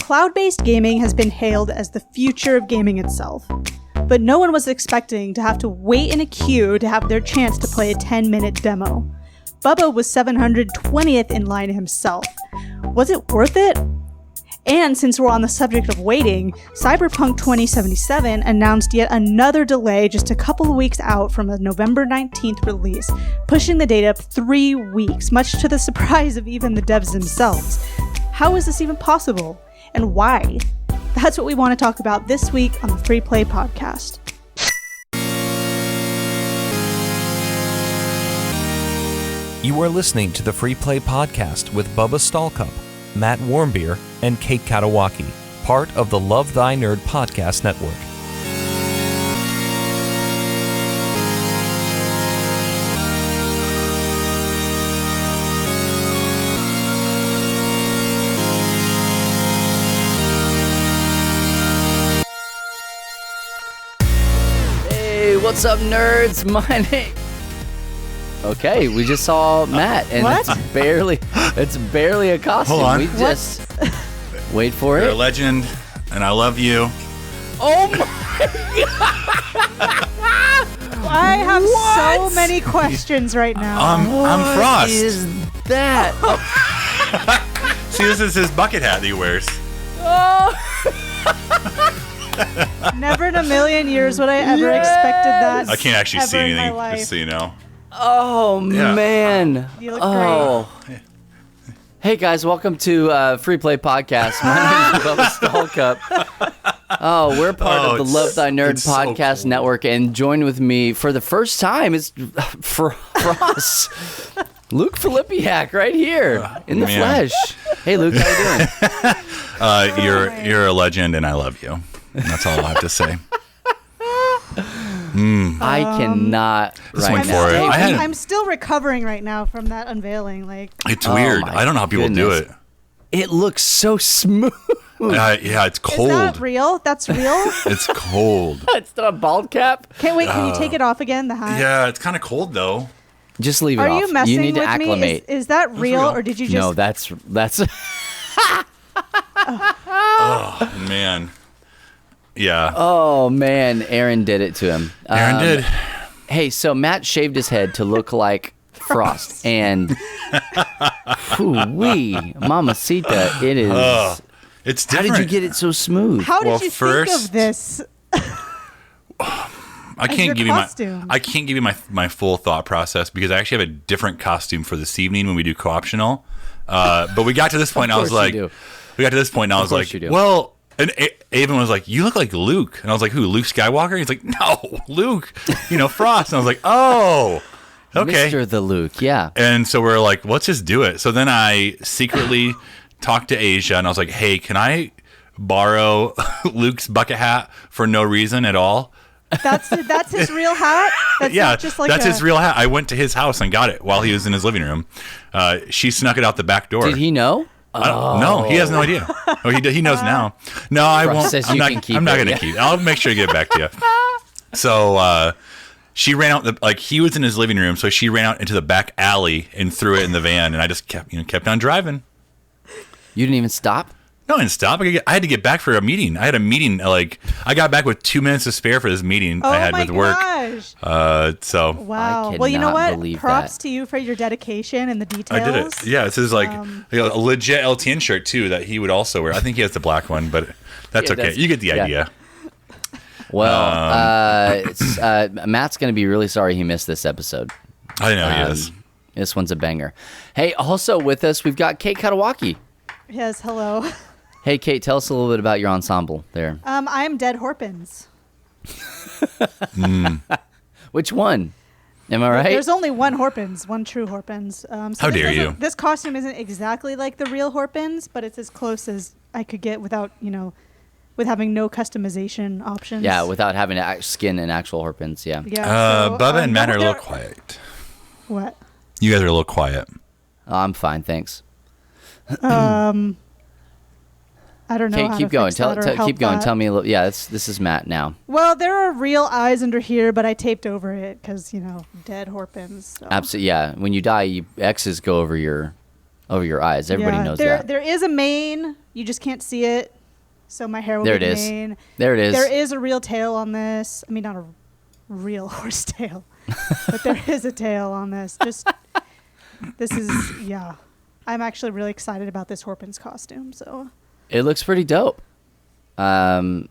Cloud-based gaming has been hailed as the future of gaming itself. But no one was expecting to have to wait in a queue to have their chance to play a 10-minute demo. Bubba was 720th in line himself. Was it worth it? And since we're on the subject of waiting, Cyberpunk 2077 announced yet another delay just a couple of weeks out from a November 19th release, pushing the date up 3 weeks, much to the surprise of even the devs themselves. How is this even possible? And why? That's what we want to talk about this week on the Free Play Podcast. You are listening to the Free Play Podcast with Bubba Stallcup, Matt Warmbier, and Kate Katawaki, part of the Love Thy Nerd podcast network. Hey, what's up, nerds? My name... Okay, we just saw Matt, and What? it's barely a costume. Hold on. We just wait for You're it. a legend, and I love you. Oh my! I have What? so many questions right now. I'm Frost. What is that? See, this is his bucket hat that he wears. Never in a million years would I ever expected that. I can't actually see ever in my anything, life. just so you know. Oh Yeah. man! You look great. Hey guys, welcome to Free Play Podcast. My name is Bubba Stallcup. Oh, we're part of the Love Thy Nerd it's so podcast cool. network, and join with me for the first time is for us, Luke Filippiak, right here in the man. flesh. Hey, Luke, how you doing? You're a legend, and I love you. And that's all I have to say. I cannot. Just right went now. for it. Hey, I'm still recovering right now from that unveiling. It's Oh weird. my I don't know how people do goodness. it. it looks so smooth. Yeah, it's cold. Is that real? That's real? It's cold. It's not a bald cap. Can you take it off again, the hat? Yeah, it's kind of cold though. Just leave it Are off. you messing need to with acclimate. me? Is that real, real. or did you just... No, that's. Oh man. Yeah. Oh man, Aaron did it to him. Aaron did. Hey, so Matt shaved his head to look like Frost, and wee, mamacita, it is. It's How different. did you get it so smooth? How did Well, you think first- of this? I your can't give costume? I can't give you my full thought process because I actually have a different costume for this evening when we do co-optional. But we got to this point, and I was course like, you do. we got to this point, and I was course like, you do. well, and Avon was like, you look like Luke, and I was like, who? Luke Skywalker? He's like, no, Luke, Frost. And I was like, oh, okay. Mr. the Luke, yeah. And so we're like, let's just do it. So then I secretly talked to Asia, and I was like, hey, can I borrow Luke's bucket hat for no reason at all? That's his real hat? That's Yeah, not just like that's a... his real hat. I went to his house and got it while he was in his living room. She snuck it out the back door. Did he know? No, he has no idea. Oh, he knows now. No, I Frost won't. says I'm you not, can keep I'm not it, going to yeah. keep it. I'll make sure to get it back to you. So she ran out. He was in his living room, so she ran out into the back alley and threw it in the van, and I just kept on driving. You didn't even stop? No, I didn't stop. I had to get back for a meeting. I had a meeting. I got back with 2 minutes to spare for this meeting I had with work. Gosh. So Wow. I Well, you know cannot what? believe Props that. to you for your dedication and the details. I did it. Yeah, this is like a legit LTN shirt too that he would also wear. I think he has the black one, but that's Yeah, okay. that's- You get the yeah. idea. Well, Matt's going to be really sorry he missed this episode. I know he is. This one's a banger. Hey, also with us, we've got Kate Katawaki. Yes, hello. Hey, Kate, tell us a little bit about your ensemble there. I'm Dead Horpins. Which one? Am I right? There's only one Horpins, one true Horpins. How dare you. This costume isn't exactly like the real Horpins, but it's as close as I could get without, with having no customization options. Yeah, without having to skin and actual Horpins, yeah. Yeah. so, Bubba and Matt are a little there- quiet. What? You guys are a little quiet. Oh, I'm fine, thanks. I don't know. Kate, how keep to going. fix that or help Keep going. that. Tell me a little. Yeah, this is Matt now. Well, there are real eyes under here, but I taped over it because, dead Horpins. So. Absolutely, yeah. When you die, X's go over your over your eyes. Everybody knows that. There is a mane. You just can't see it. So my hair will There be it the is. mane. There it is. There is a real tail on this. I mean, not a real horse tail, but there is a tail on this. This is, yeah. I'm actually really excited about this Horpins costume. So It looks pretty dope. And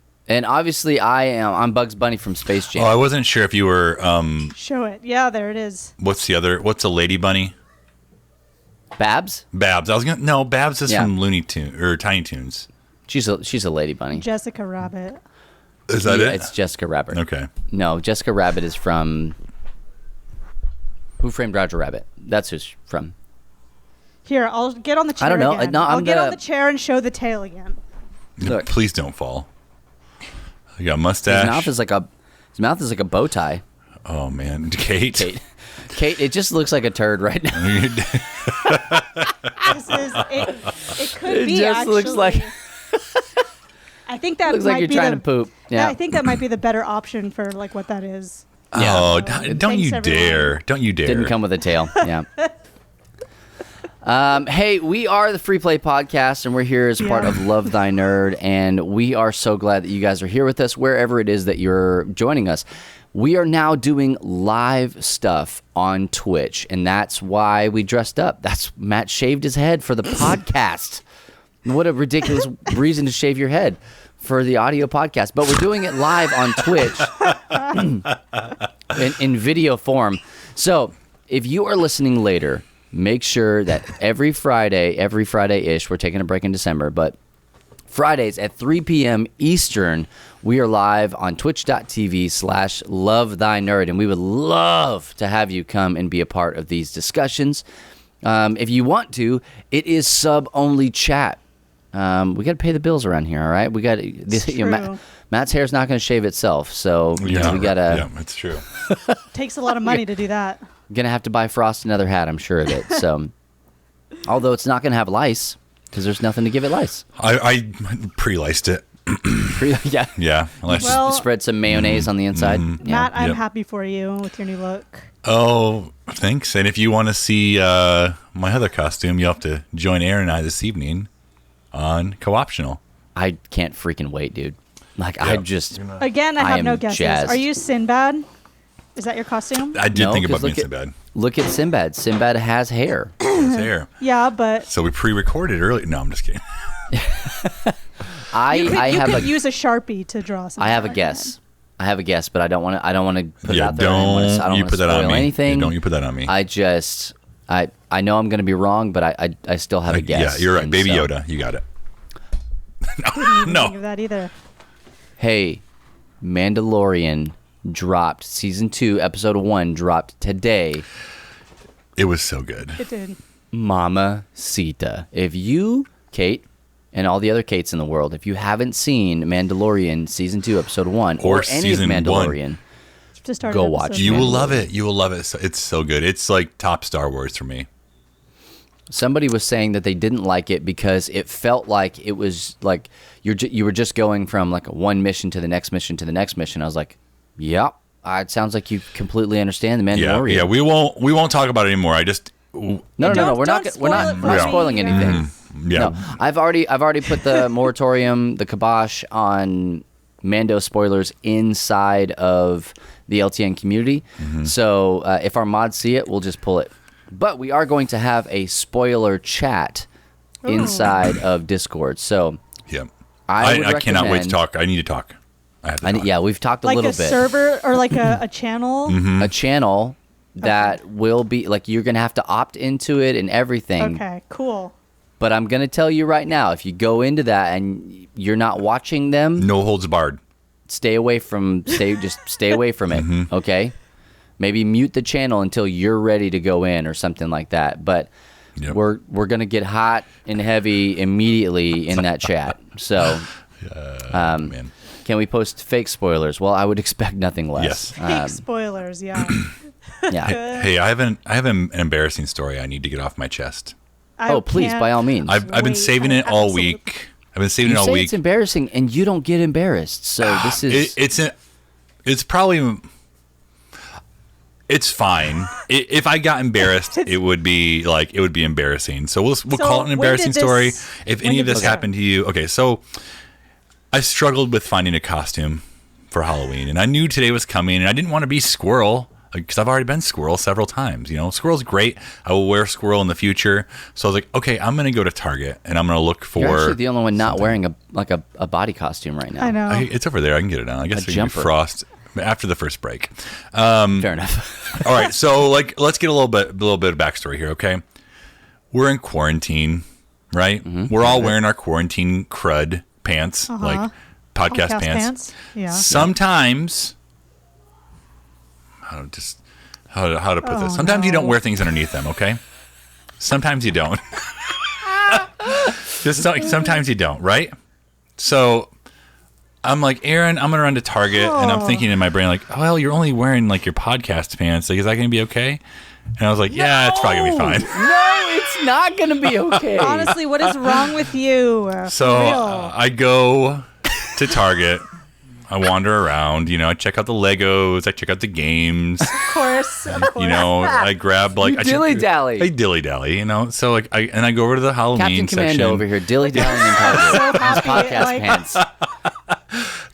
obviously I'm Bugs Bunny from Space Jam. Oh, I wasn't sure if you were. show it. Yeah, there it is. What's a Lady Bunny? Babs? Babs. Babs is Yeah. from Looney Tunes or Tiny Toons. She's a lady bunny. Jessica Rabbit. Is that it? It's Jessica Rabbit. Okay. No, Jessica Rabbit is from Who Framed Roger Rabbit. That's who's from. Here, I'll get on the chair I don't know. again. No, I'll I'm get gonna- on the chair and show the tail again. Look. Please don't fall. You got a mustache. His mouth is like a bow tie. Oh man, Kate. Kate, it just looks like a turd right now. It could It be just actually. looks like I think that looks might like you're be trying the, to poop. Yeah. I think that might be the better option for like what that is. Yeah. Oh, Thanks, don't you everyone. dare! Don't you dare! Didn't come with a tail. Yeah. Hey, we are the Free Play Podcast, and we're here as part Yeah. of Love Thy Nerd, and we are so glad that you guys are here with us, wherever it is that you're joining us. We are now doing live stuff on Twitch, and that's why we dressed up. Matt shaved his head for the podcast. What a ridiculous reason to shave your head for the audio podcast. But we're doing it live on Twitch in video form. So if you are listening later, make sure that every Friday-ish, we're taking a break in December, but Fridays at 3 p.m. Eastern, we are live on twitch.tv/lovethynerd, and we would love to have you come and be a part of these discussions. If you want to, it is sub-only chat. We got to pay the bills around here, all right? We got True. Matt's hair's not going to shave itself, so we got to. Yeah, that's true. Takes a lot of money to do that. Gonna have to buy Frost another hat, I'm sure of it. So, although it's not gonna have lice because there's nothing to give it lice. I pre-liced it. Yeah. Yeah. Unless, Well, Spread some mayonnaise on the inside. Yeah. Matt, I'm Yep. happy for you with your new look. oh, thanks. And if you want to see my other costume, you'll have to join Aaron and I this evening on Co-optional. I can't freaking wait, dude. Like I just Again, I I have am no guesses. jazzed. Are you Sinbad? Is that your costume? I did No, think 'cause about being look so bad. look at Sinbad. Sinbad has hair. His hair. Yeah, but So we pre-recorded early. No, I'm just kidding. I you have could a use a Sharpie to draw something. I have a like guess. I have a guess, but I don't want to. I don't want to put it Yeah, out there. I don't don't wanna you put that on spoil me. anything. Yeah, don't you put that on me. I just I know I'm going to be wrong, but I still have a guess. Yeah, you're right. And Baby so- Yoda. You got it. that. No. Think of that either. Hey, Mandalorian dropped season 2, episode 1 dropped today. It was so good. It did. Mama Sita. If you, Kate, and all the other Kates in the world, if you haven't seen Mandalorian season 2, episode 1, Or or any of season Mandalorian, Just started Go episode watch. You one. will love it. You will love it. It's so good. It's like top Star Wars for me. somebody was saying that they didn't like it because it felt like it was like you were just going from like one mission to the next mission to the next mission. I was like, yep. It sounds like you completely understand the Yeah, Mandalorian. yeah. We won't talk about it anymore. I just No. Don't We're not spoil it for me spoiling either. anything. yeah. No, I've already put the moratorium, the kibosh on Mando spoilers inside of the LTN community. So if our mods see it, we'll just pull it. But we are going to have a spoiler chat inside of Discord. So Yeah. I would I cannot wait to recommend- talk. I need to talk. I have to talk. yeah, we've talked a Like little a bit. server or like a channel. A channel that will be like you're gonna have to opt into it and everything. Okay, cool. But I'm gonna tell you right now, if you go into that and you're not watching them, No holds barred. stay away from it. Okay, maybe mute the channel until you're ready to go in or something like that. But Yep. we're gonna get hot and heavy immediately in that chat. So Man. can we post fake spoilers? Well, I would expect nothing less. Yes. Fake spoilers, yeah. Yeah. Hey, I have an embarrassing story I need to get off my chest. I Oh, please, can't by all means. I've been wait. saving I it all absolutely- week. I've been saving You it all say week. it's embarrassing, and you don't get embarrassed. So this is It's probably It's fine. If I got embarrassed, it would be embarrassing. So we'll call it an embarrassing story. If any of this happened to you, okay. So I struggled with finding a costume for Halloween, and I knew today was coming, and I didn't want to be Squirrel because I've already been Squirrel several times. Squirrel's great. I will wear Squirrel in the future. So I was like, okay, I'm going to go to Target, and I'm going to look for. You're actually the only one not wearing a body costume right now. I know. It's over there. I can get it on. I guess we can do Frost after the first break. Fair enough. All right, so let's get a little bit of backstory here, okay? We're in quarantine, right? Mm-hmm. We're all wearing our quarantine crud pants, like podcast pants. Yeah. Sometimes, how to put this? Sometimes you don't wear things underneath them, okay? Sometimes you don't. Sometimes you don't, right? So I'm like, Aaron, I'm gonna run to Target, and I'm thinking in my brain like, oh, well, you're only wearing like your podcast pants. Like, is that gonna be okay? And I was like, yeah, it's probably gonna be fine. No, it's not gonna be okay. Honestly, what is wrong with you? So I go to Target. I wander around. I check out the Legos. I check out the games. Of course. I grab like I dilly dally. I dilly dally. So like I go over to the Halloween Captain Commando section. over here, dilly dallying in Target. So happy, Podcast pants.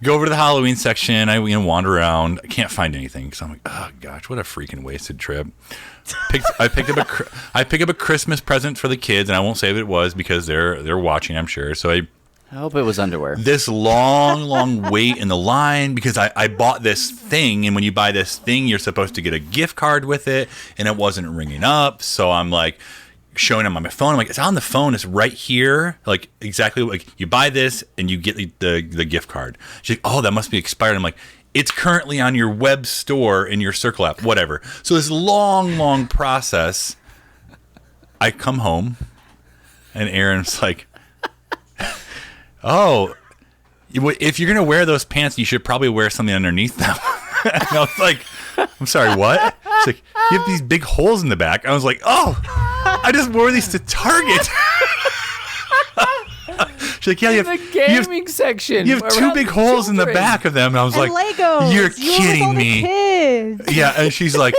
Go over to the Halloween section. I wander around. I can't find anything because I'm like, oh gosh, what a freaking wasted trip. I picked up a Christmas present for the kids, and I won't say what it was because they're watching, I'm sure. So I hope it was underwear. This long wait in the line because I bought this thing, and when you buy this thing, you're supposed to get a gift card with it, and it wasn't ringing up. So I'm like showing them on my phone. I'm like, it's on the phone. It's right here. Like exactly like you buy this and you get the gift card. She's like, oh, that must be expired. I'm like, it's currently on your web store in your Circle app, whatever. So this long process. I come home, and Aaron's like, oh, if you're going to wear those pants, you should probably wear something underneath them. And I was like, I'm sorry, what? She's like, you have these big holes in the back. I was like, oh, I just wore these to Target. She's like, yeah, you have section. You have two big holes in the back of them. And I was like, Legos. You're kidding me. Kids. Yeah, and she's like,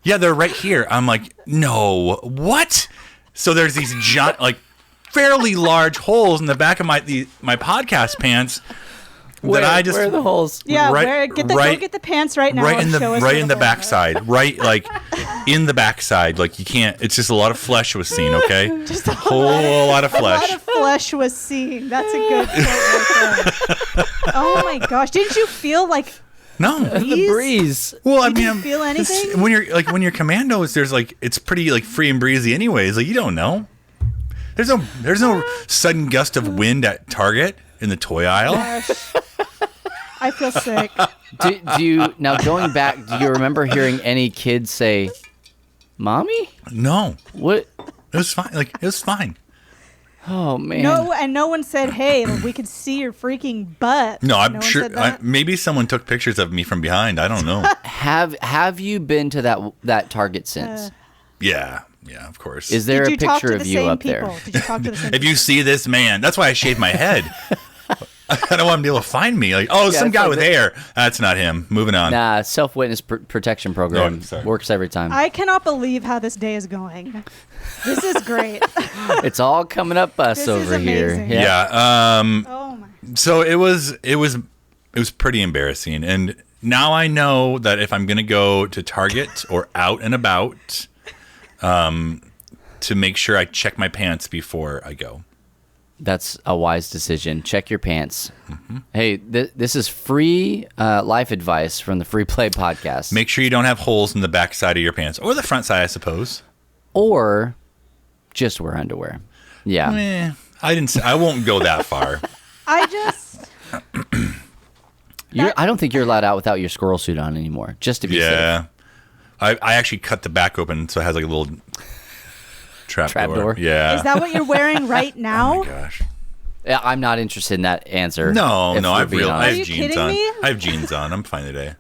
yeah, they're right here. I'm like, no, what? So there's these giant, like, fairly large holes in the back of my podcast pants. Where are the holes? Yeah, go get the pants right now. Right in the backside. Right, like in the backside. Like you can't. It's just a lot of flesh was seen. Okay, just a whole lot of flesh. A lot of flesh was seen. That's a good point right there. Oh my gosh! Didn't you feel like? No, the breeze. Well, Did you feel anything? When you're commandos, there's like it's pretty like free and breezy anyways. Like you don't know. There's no sudden gust of wind at Target in the toy aisle. Gosh. I feel sick. Do you now going back? Do you remember hearing any kids say, "Mommy"? No. What? It was fine. Like it was fine. Oh man. No, and no one said, "Hey, we could see your freaking butt." No, I'm sure. Maybe someone took pictures of me from behind. I don't know. Have you been to that Target since? Yeah, of course. Is there a picture of you up there? Did you talk to the same If you see this man, that's why I shaved my head. I don't want him to be able to find me. Like, some guy with hair. That's not him. Moving on. Nah, self-witness protection program works every time. I cannot believe how this day is going. This is great. It's all coming up us over here. Yeah. Oh my. So it was pretty embarrassing, and now I know that if I'm gonna go to Target or out and about, to make sure I check my pants before I go. That's a wise decision. Check your pants. Mm-hmm. Hey, this is free life advice from the Free Play Podcast. Make sure you don't have holes in the back side of your pants, or the front side, I suppose. Or just wear underwear. Yeah. I won't go that far. I don't think you're allowed out without your squirrel suit on anymore. Just to be safe. Yeah. I actually cut the back open so it has like a little trap door. Yeah. Is that what you're wearing right now? Oh my gosh. Yeah, I'm not interested in that answer. No, I have you jeans kidding on. me? I have jeans on. I'm fine today.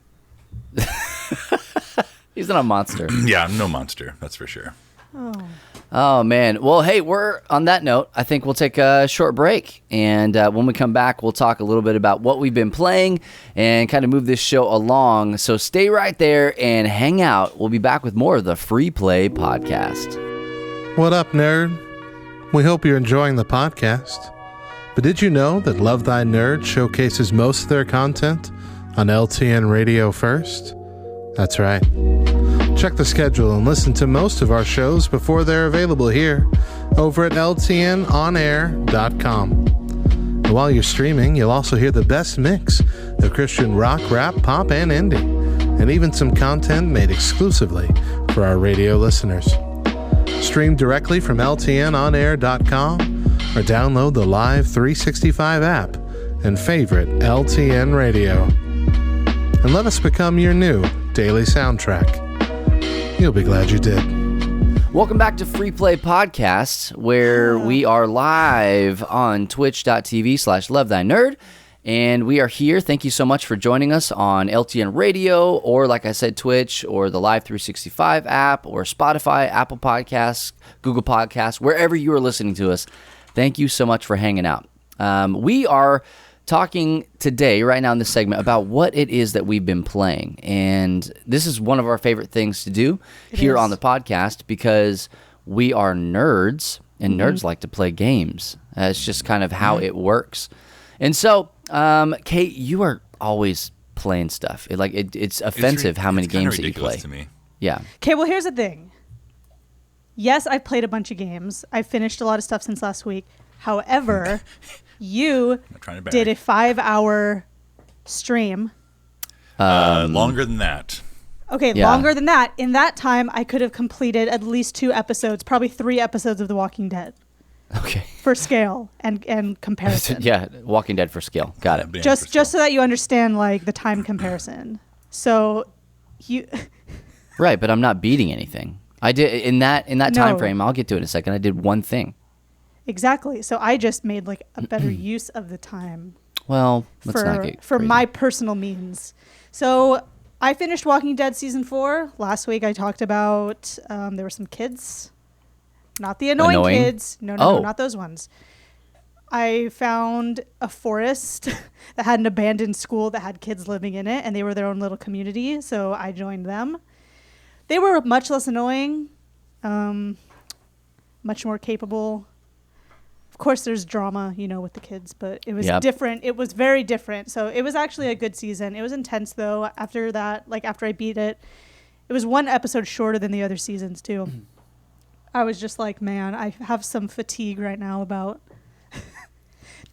He's not a monster. Yeah, I'm no monster. That's for sure. Oh. Oh, man. Well, hey, we're on that note. I think we'll take a short break. And when we come back, we'll talk a little bit about what we've been playing and kind of move this show along. So stay right there and hang out. We'll be back with more of the Free Play Podcast. What up, nerd? We hope you're enjoying the podcast. But did you know that Love Thy Nerd showcases most of their content on LTN Radio first? That's right. Check the schedule and listen to most of our shows before they're available here over at ltnonair.com. And while you're streaming, you'll also hear the best mix of Christian rock, rap, pop, and indie, and even some content made exclusively for our radio listeners. Stream directly from ltnonair.com or download the Live 365 app and favorite LTN Radio. And let us become your new daily soundtrack. You'll be glad you did. Welcome back to Free Play Podcast, where we are live on twitch.tv/lovethynerd. And we are here. Thank you so much for joining us on LTN Radio, or like I said, Twitch, or the Live 365 app, or Spotify, Apple Podcasts, Google Podcasts, wherever you are listening to us. Thank you so much for hanging out. We are talking today, right now in this segment, about what it is that we've been playing. And this is one of our favorite things to do here on the podcast, because we are nerds, and nerds like to play games. It's just kind of how it works. And so, Kate, you are always playing stuff. It's offensive how many games that you play. To me. Yeah. Okay, well, here's the thing. Yes, I've played a bunch of games. I've finished a lot of stuff since last week. However, you did a 5-hour stream. Longer than that. Okay, longer than that. In that time, I could have completed at least 2 episodes, probably 3 episodes of The Walking Dead. Okay. For scale and comparison. Yeah, Walking Dead for scale. Got it. Just so that you understand, like, the time comparison. So, you... Right, but I'm not beating anything. I did in that time frame. I'll get to it in a second. I did one thing. Exactly. So I just made like a better use of the time. Well, let's not get for crazy. my personal means. So I finished Walking Dead season 4 last week. I talked about there were some kids, not the annoying kids. No, not those ones. I found a forest that had an abandoned school that had kids living in it, and they were their own little community. So I joined them. They were much less annoying, much more capable. Of course, there's drama, with the kids, but it was different. It was very different. So it was actually a good season. It was intense, though. After that, after I beat it, it was 1 episode shorter than the other seasons, too. I was just like, man, I have some fatigue right now about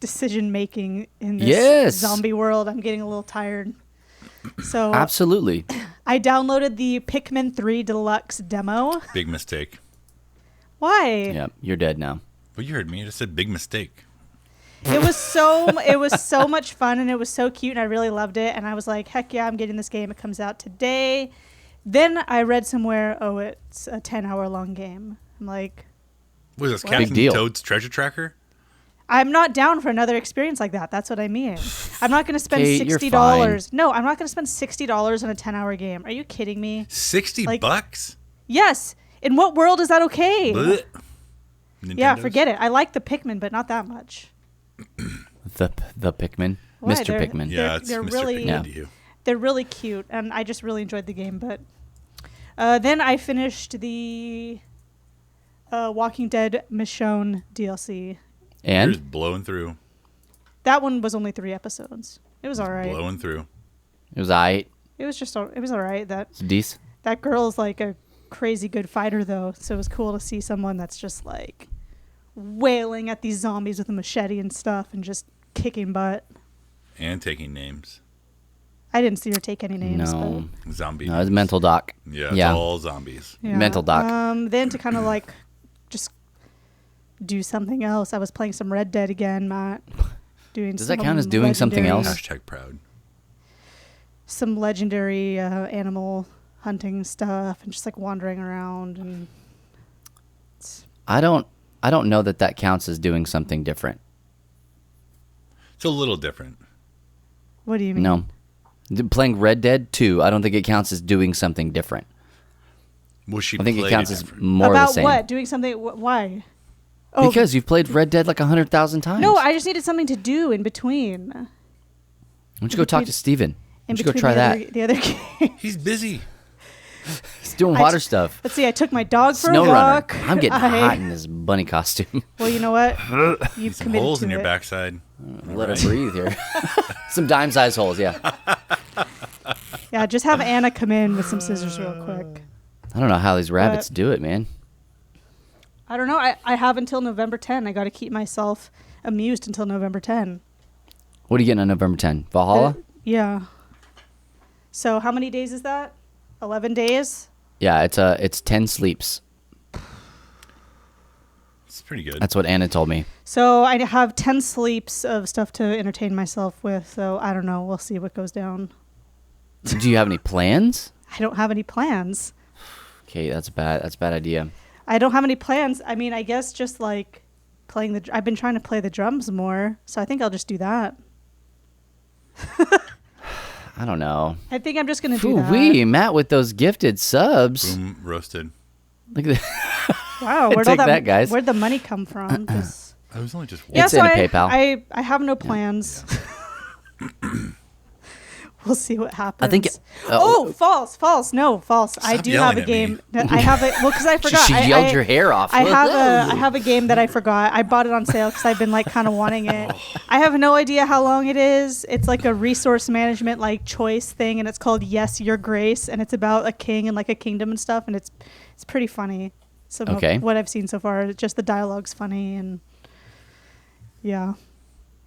decision-making in this zombie world. I'm getting a little tired. So absolutely. I downloaded the Pikmin 3 Deluxe demo. Big mistake. Why? Yeah, you're dead now. Well, you heard me. I just said big mistake. It was so much fun, and it was so cute, and I really loved it. And I was like, heck yeah, I'm getting this game. It comes out today. Then I read somewhere, it's a 10-hour long game. I'm like, was this what? Captain Toad's Treasure Tracker? I'm not down for another experience like that. That's what I mean. I'm not going to spend Kate, $60. No, I'm not going to spend $60 on a 10-hour game. Are you kidding me? $60? Yes. In what world is that okay? Yeah, Nintendo's? forget it. I like the Pikmin, but not that much. The Pikmin, Why? Mr. Pikmin. Yeah, it's they're Mr. really, Pikmin to you. They're really cute, and I just really enjoyed the game. But then I finished the Walking Dead Michonne DLC. And? You're just blowing through. That one was only 3 episodes. It was all right. Blowing through. It was aight. It was all right. That girl is like a crazy good fighter, though. So it was cool to see someone that's just like wailing at these zombies with a machete and stuff and just kicking butt. And taking names. I didn't see her take any names. No. Zombies. No, it's mental doc. Yeah, it's all zombies. Yeah. Mental doc. Then to kind of like just do something else. I was playing some Red Dead again, Matt. Does that count as doing something else? Hashtag proud. Some legendary animal hunting stuff and just like wandering around and I don't know that counts as doing something different. It's a little different. What do you mean? No. Playing Red Dead 2, I don't think it counts as doing something different. Well, she I think it played counts it as after. more of the About same. what? Doing something? Why? Oh, Because you've played Red Dead like 100,000 times. no, I just needed something to do in between. Why don't you go talk to Steven? Why In don't you go between try the that? the other game. He's busy. He's doing water stuff. Let's see. I took my dog for Snow a runner. walk. I'm getting hot in this bunny costume. Well, you know what? You've Some committed holes to in your it. backside. Let her breathe here. Some dime-sized holes, yeah. Yeah, just have Anna come in with some scissors real quick. I don't know how these rabbits But- do it, man. I don't know. I have until November 10. I got to keep myself amused until November 10. What are you getting on November 10? Valhalla? Yeah. So how many days is that? 11 days? Yeah, it's 10 sleeps. It's pretty good. That's what Anna told me. So I have 10 sleeps of stuff to entertain myself with. So I don't know. We'll see what goes down. Do you have any plans? I don't have any plans. Okay, that's a bad idea. I don't have any plans. I mean, I guess just like playing I've been trying to play the drums more. So I think I'll just do that. I don't know. I think I'm just going to do that. Ooh-wee, Matt with those gifted subs. Boom, roasted. Look at that. Wow. Take that, guys. Where'd the money come from? 'Cause- I was only just Yeah, It's so in a I, PayPal. I have no plans. We'll see what happens. I think. False. No, false. I Stop do yelling have a at me. game. That I have it. Well, because I forgot. She yelled your hair off. I have a game that I forgot. I bought it on sale because I've been like kind of wanting it. I have no idea how long it is. It's like a resource management like choice thing, and it's called Yes, Your Grace, and it's about a king and like a kingdom and stuff, and it's pretty funny. So Okay. what I've seen so far, just the dialogue's funny, and yeah.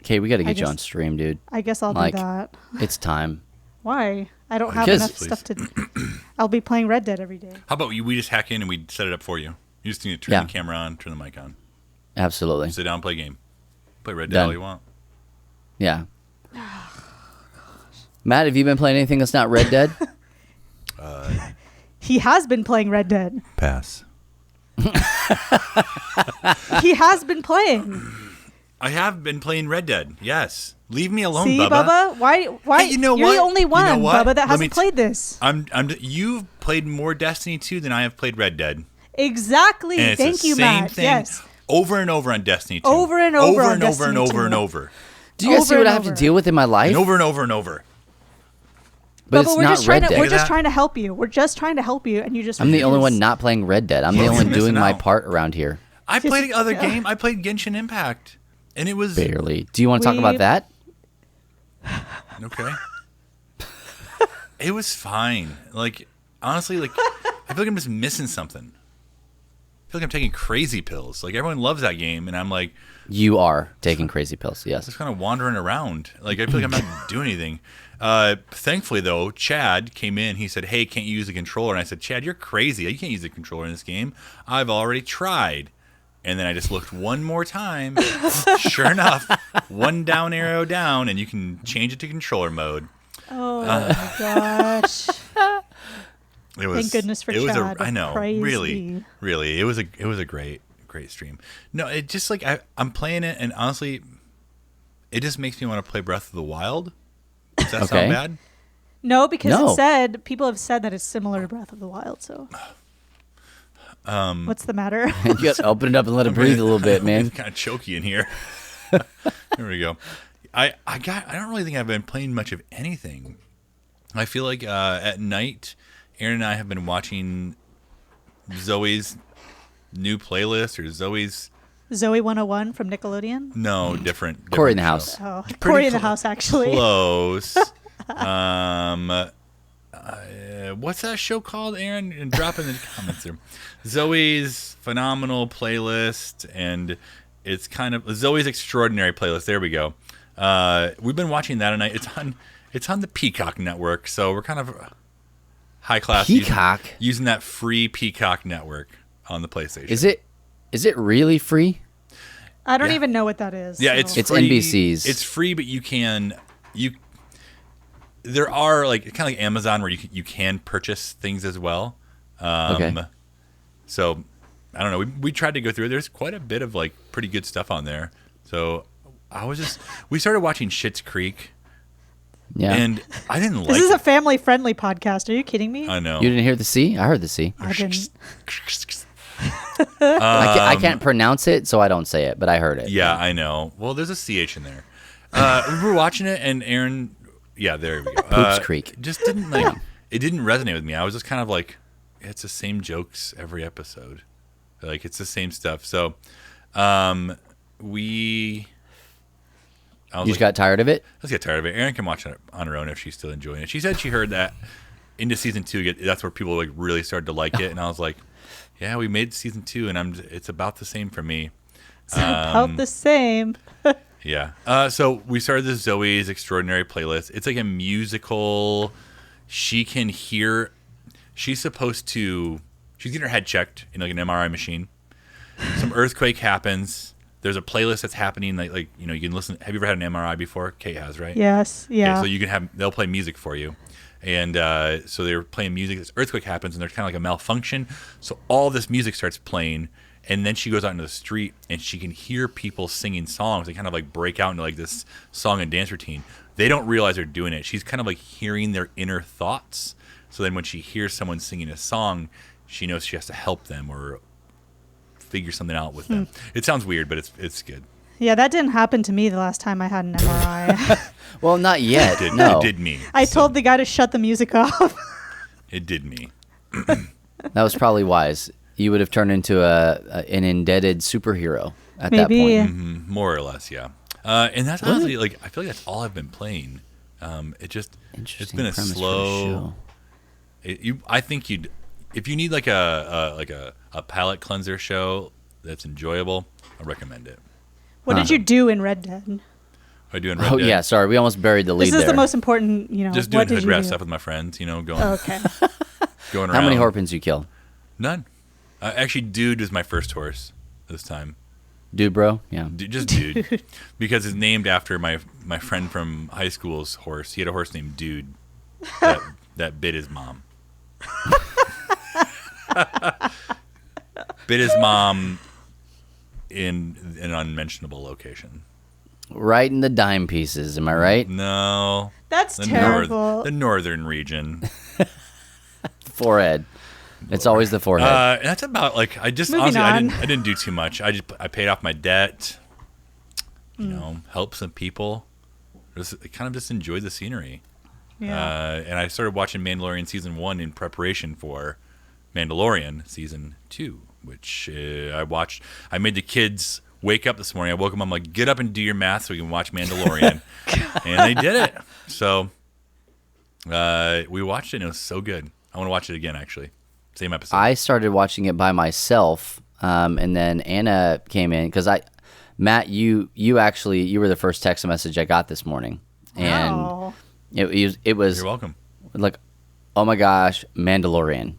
Okay, we got to I get you guess- on stream, dude. I guess I'll Like- do that. It's time. Why? I don't have Because- enough Please. stuff to. I'll be playing Red Dead every day. How about we just hack in and we set it up for you? You just need to turn Yeah. the camera on, turn the mic on. Absolutely. Sit down, play a game. Play Red Dead Done. all you want. Yeah. Matt, have you been playing anything that's not Red Dead? He has been playing Red Dead. Pass. He has been playing. I have been playing Red Dead. Yes. Leave me alone, See, Bubba. Bubba? Why? Hey, you know You're what? the only You know one, what? Bubba, that Let me hasn't played this. You've played more Destiny 2 than I have played Red Dead. Exactly. And it's Thank the you, same Matt. thing Yes. over and over on Destiny 2. Over and over on and over and Destiny over 2. and over. Do you guys see Over what I and have to over. deal with in my life? And over and over and over. But Bubba, it's we're not just trying Red to Dead. we're just that? trying to help you. We're just trying to help you, and you just. I'm the only refuse. one not playing Red Dead. I'm the You're only missing doing my out. part around here. I played other yeah. game. I played Genshin Impact. And it was Barely. Do you want to talk about We- that? okay. It was fine. Like honestly, like I feel like I'm just missing something. I feel like I'm taking crazy pills. Like everyone loves that game, and I'm like You are taking crazy pills. Yes. just kind of wandering around. Like I feel like I'm not doing anything. Thankfully, though, Chad came in. He said, "Hey, can't you use the controller?" And I said, "Chad, you're crazy. You can't use the controller in this game. I've already tried." And then I just looked one more time. Sure enough, one down arrow down, and you can change it to controller mode. Oh my gosh! It was, Thank goodness for it was Chad. I know, Praise really, be. really. It was a great stream. No, it just like I'm playing it, and honestly, it just makes me want to play Breath of the Wild. Does that Okay. sound bad? No, because No. people have said that it's similar to Breath of the Wild. So, what's the matter? You got to open it up and let it breathe a little bit, man. It's kind of choky in here. There we go. I don't really think I've been playing much of anything. I feel like at night, Aaron and I have been watching Zoe's new playlist or Zoe's Zoe 101 from Nickelodeon. different Corey in the show. House. Oh, Pretty Corey in the clo- House, actually. Close. What's that show called, Aaron? And drop in the comments there. Zoe's phenomenal playlist, and it's kind of Zoe's extraordinary playlist. There we go. We've been watching that tonight. It's on the Peacock network, so we're kind of high class. Peacock? using that free Peacock network on the PlayStation. Is it really free? I don't Yeah. even know what that is. Yeah, so- it's It's free. NBC's. It's free, but there are like kind of like Amazon where you can purchase things as well. Okay. So I don't know. We tried to go through it. There's quite a bit of like pretty good stuff on there. So we started watching Schitt's Creek. Yeah. And I didn't like This is it. a family-friendly podcast. Are you kidding me? I know. You didn't hear the C? I heard the C. I didn't. I can't pronounce it, so I don't say it, but I heard it. Yeah, I know. Well, there's a CH in there. We were watching it, and Aaron, yeah, there we go. Poops Creek. Just didn't like. It didn't resonate with me. I was just kind of like, it's the same jokes every episode. Like it's the same stuff. So, we. You just got tired of it? Let's get tired of it. Erin can watch it on her own if she's still enjoying it. She said she heard that into season 2, that's where people like really started to like it, and I was like, yeah, we made season 2, and it's about the same for me. It's about the same. Yeah. So we started this Zoe's Extraordinary playlist. It's like a musical. She can hear. She's getting her head checked in like an MRI machine. Some earthquake happens. There's a playlist that's happening. Like you can listen. Have you ever had an MRI before? Kate has, right? Yes. Yeah. Okay, so you can they'll play music for you. And so they were playing music. This earthquake happens, and there's kind of like a malfunction. So all this music starts playing, and then she goes out into the street, and she can hear people singing songs. They kind of like break out into like this song and dance routine. They don't realize they're doing it. She's kind of like hearing their inner thoughts. So then when she hears someone singing a song, she knows she has to help them or figure something out with them. It sounds weird, but it's good. Yeah, that didn't happen to me the last time I had an MRI. Well, not yet. It did me. I told the guy to shut the music off. It did me. That was probably wise. You would have turned into an indebted superhero at Maybe. that point. Mm-hmm. More or less, yeah. And that's honestly like I feel like that's all I've been playing. It's been a slow. I think if you need like a palate cleanser show that's enjoyable, I recommend it. What did you do in Red Dead? I do in Red Dead. Yeah, sorry, we almost buried the lead This is there. the most important, Just what doing did hood you rat do? stuff with my friends, going Okay. going around. How many Horpins you kill? None. Actually, Dude was my first horse this time. Dude, bro? Yeah. Just Dude. Because it's named after my friend from high school's horse. He had a horse named Dude that bit his mom. Bit his mom in an unmentionable location. Right in the dime pieces, am I right? No. That's terrible. The northern region. Forehead. It's always the forehead. And that's about like I Moving on. I didn't do too much. I paid off my debt. Helped some people. Just enjoyed the scenery. Yeah. And I started watching Mandalorian season 1 in preparation for Mandalorian season 2, which I watched. I made the kids wake up this morning. I woke them up. I'm like, get up and do your math so we can watch Mandalorian. And they did it. So we watched it, and it was so good. I want to watch it again, actually. Same episode. I started watching it by myself, and then Anna came in because Matt, you were the first text message I got this morning, and Oh. it was You're welcome. like, oh my gosh, Mandalorian.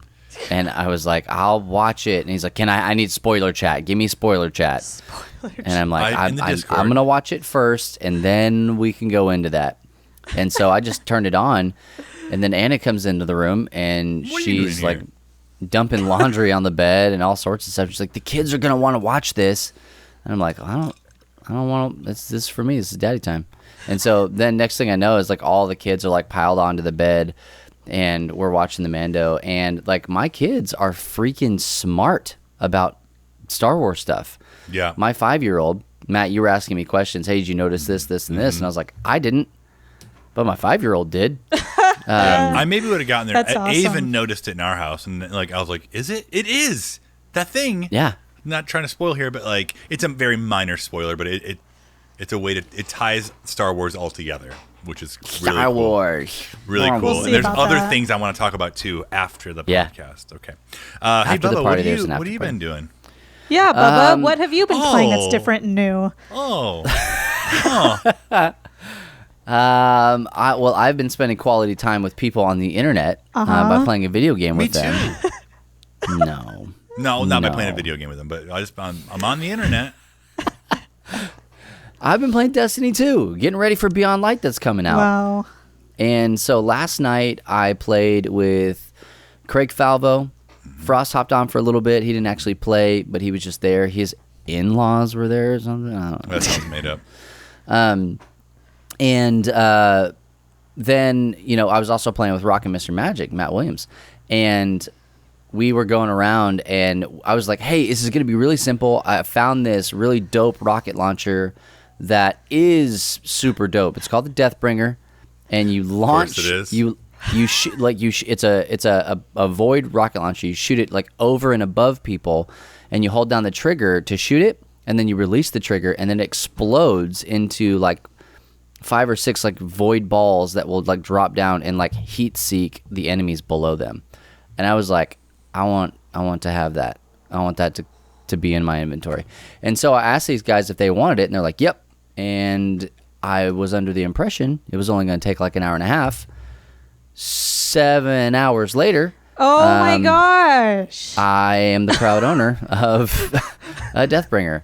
And I was like, I'll watch it. And he's like, I need spoiler chat. Give me spoiler chat. And I'm like, in the Discord. I'm going to watch it first, and then we can go into that. And so I just turned it on, and then Anna comes into the room, and What are you she's doing like here? dumping laundry on the bed and all sorts of stuff. She's like, the kids are going to want to watch this. And I'm like, I don't want to. This is for me. This is daddy time. And so then next thing I know is like all the kids are like piled onto the bed, and we're watching the Mando, and like my kids are freaking smart about Star Wars stuff. Yeah. My 5-year-old, Matt, you were asking me questions. Hey, did you notice this, and this? And I was like, I didn't, but my 5-year-old did. I maybe would have gotten there. That's I awesome. even noticed it in our house, and like I was like, "Is it? It is that thing." Yeah. Not trying to spoil here, but like it's a very minor spoiler, but it's a way to it ties Star Wars all together, which is really Star cool. Wars. Really We'll cool. see And there's about other that. things I want to talk about too after the Yeah. podcast. Okay. Hey After the Bubba, party, there's an what after have you party. been doing? Yeah, Bubba, what have you been playing that's oh. different and new? Oh. I've been spending quality time with people on the internet by playing a video game Me with them. too. No. No, not by playing a No. video game with them, but I'm on the internet. I've been playing Destiny 2, getting ready for Beyond Light that's coming out. Wow. And so last night I played with Craig Falvo. Frost hopped on for a little bit. He didn't actually play, but he was just there. His in-laws were there or something. I don't know. That sounds made up. And then, I was also playing with Rockin' Mr. Magic, Matt Williams, and we were going around, and I was like, hey, this is going to be really simple. I found this really dope rocket launcher that is super dope. It's called the Deathbringer, and you launch. Of course it is. You shoot it's a void rocket launcher. You shoot it like over and above people, and you hold down the trigger to shoot it, and then you release the trigger, and then it explodes into like 5 or 6 like void balls that will like drop down and like heat seek the enemies below them. And I was like, I want to have that. I want that to be in my inventory. And so I asked these guys if they wanted it, and they're like, yep. And I was under the impression it was only going to take like an hour and a half. 7 hours later, Oh my gosh. I am the proud owner of a Deathbringer.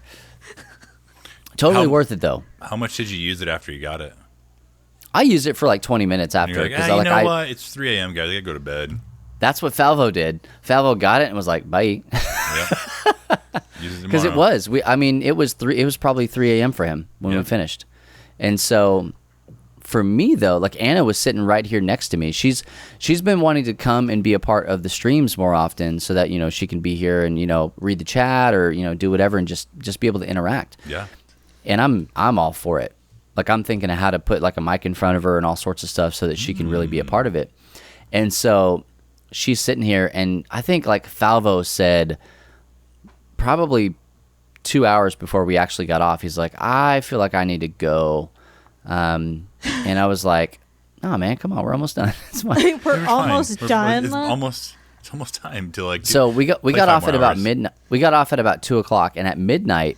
Totally worth it, though. How much did you use it after you got it? I used it for like 20 minutes And after. you're like, you know what? It's 3 a.m., guys. I gotta go to bed. That's what Falvo did. Falvo got it and was like, bye. Yep. Because it was. It was probably 3 a.m. for him when we finished. And so for me, though, like Anna was sitting right here next to me. She's been wanting to come and be a part of the streams more often so that, she can be here and, read the chat or, do whatever and just be able to interact. Yeah. And I'm all for it. Like I'm thinking of how to put like a mic in front of her and all sorts of stuff so that she can really be a part of it. And so she's sitting here, and I think like Falvo said probably 2 hours before we actually got off, he's like, I feel like I need to go. And I was like, oh man, come on, we're almost done. It's fine. We're almost done. It's almost time to like. So we got off at about midnight. We got off at about 2:00, and at midnight,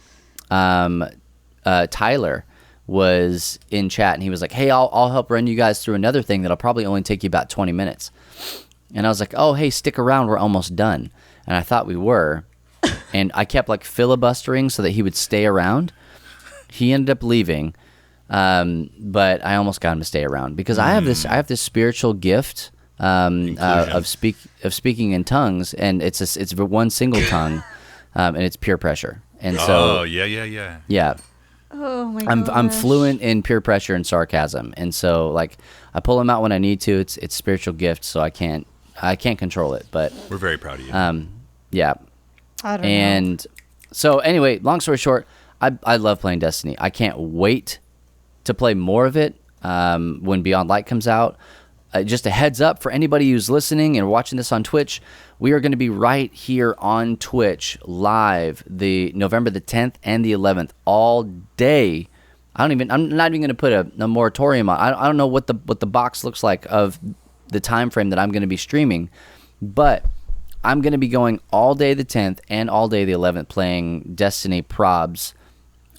Tyler was in chat, and he was like, hey, I'll help run you guys through another thing that'll probably only take you about 20 minutes. And I was like, oh, hey, stick around. We're almost done. And I thought we were. And I kept like filibustering so that he would stay around. He ended up leaving. But I almost got him to stay around because I have this spiritual gift of speaking in tongues, and it's one single tongue, and it's peer pressure. And so yeah. Oh my I'm gosh. fluent in peer pressure and sarcasm, and so like I pull them out when I need to. It's spiritual gift, so I can't control it. But we're very proud of you. yeah. I don't And so anyway, long story short, I love playing Destiny. I can't wait to play more of it when Beyond Light comes out. Just a heads up for anybody who's listening and watching this on Twitch, we are going to be right here on Twitch live the November the 10th and the 11th all day. I'm not even going to put a moratorium on. I don't know what the box looks like of the time frame that I'm going to be streaming, but I'm going to be going all day the 10th and all day the 11th playing Destiny probs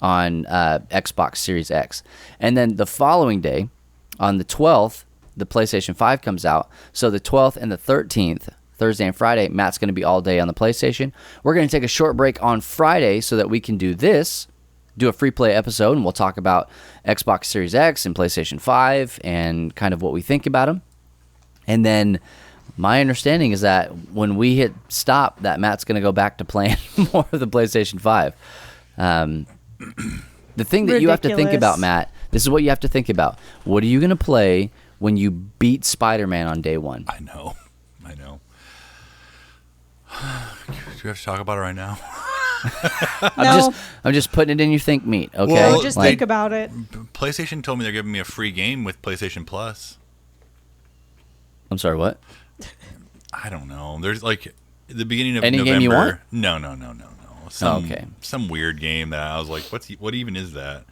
on Xbox Series X. And then the following day, on the 12th, the PlayStation 5 comes out. So the 12th and the 13th, Thursday and Friday, Matt's going to be all day on the PlayStation. We're going to take a short break on Friday so that we can do a free play episode, and we'll talk about Xbox Series X and PlayStation 5 and kind of what we think about them. And then my understanding is that when we hit stop, that Matt's going to go back to playing more of the PlayStation 5. The thing that you have to think about, Matt, this is what you have to think about. What are you going to play when you beat Spider-Man on day one? I know. Do we have to talk about it right now? No. I'm just putting it in your think meat, okay? Well, Just think about it. PlayStation told me they're giving me a free game with PlayStation Plus. I'm sorry, what? I don't know. There's like the beginning of Any November. game you want? No. Some weird game that I was like, what even is that?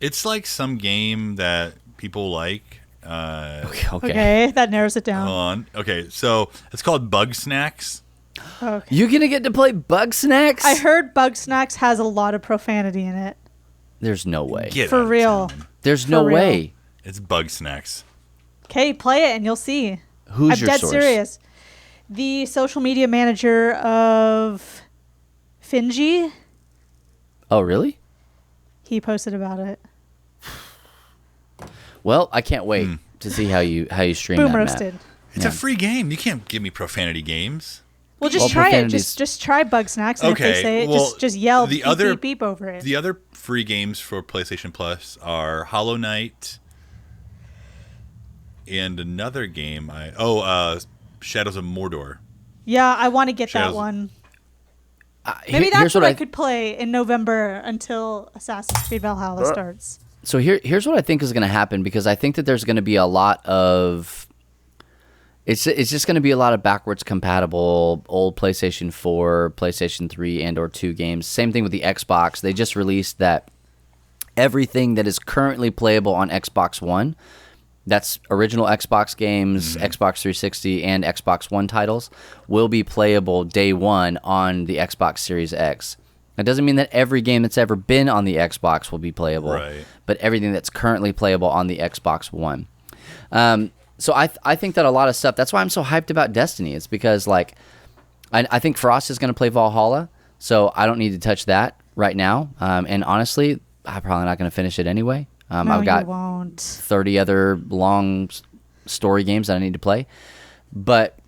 It's like some game that people like. Okay, that narrows it down. Hold on. Okay, so it's called Bug Snacks. Okay. You're going to get to play Bug Snacks? I heard Bug Snacks has a lot of profanity in it. There's no way. Get For out of real. town. There's no real. way. It's Bug Snacks. Okay, play it and you'll see. Who's I'm your dead source? serious. The social media manager of Finji, Oh, really? he posted about it. Well, I can't wait to see how you stream Boom that, roasted. Matt. It's a free game. You can't give me profanity games. Well, just try it. Just try Bug Snacks, and if they say it, just yell beep, beep, beep over it. The other free games for PlayStation Plus are Hollow Knight and another game. Shadows of Mordor. Yeah, I want to get that one. Maybe that's what I could play in November until Assassin's Creed Valhalla starts. So here's what I think is going to happen, because I think that there's going to be a lot of... It's just going to be a lot of backwards compatible old PlayStation 4, PlayStation 3, and or 2 games. Same thing with the Xbox. They just released that everything that is currently playable on Xbox One, that's original Xbox games, Xbox 360, and Xbox One titles, will be playable day one on the Xbox Series X. That doesn't mean that every game that's ever been on the Xbox will be playable, right, but everything that's currently playable on the Xbox One. So I think that a lot of stuff, that's why I'm so hyped about Destiny. It's because, like, I think Frost is going to play Valhalla, so I don't need to touch that right now. And honestly, I'm probably not going to finish it anyway. I've got 30 other long story games that I need to play. But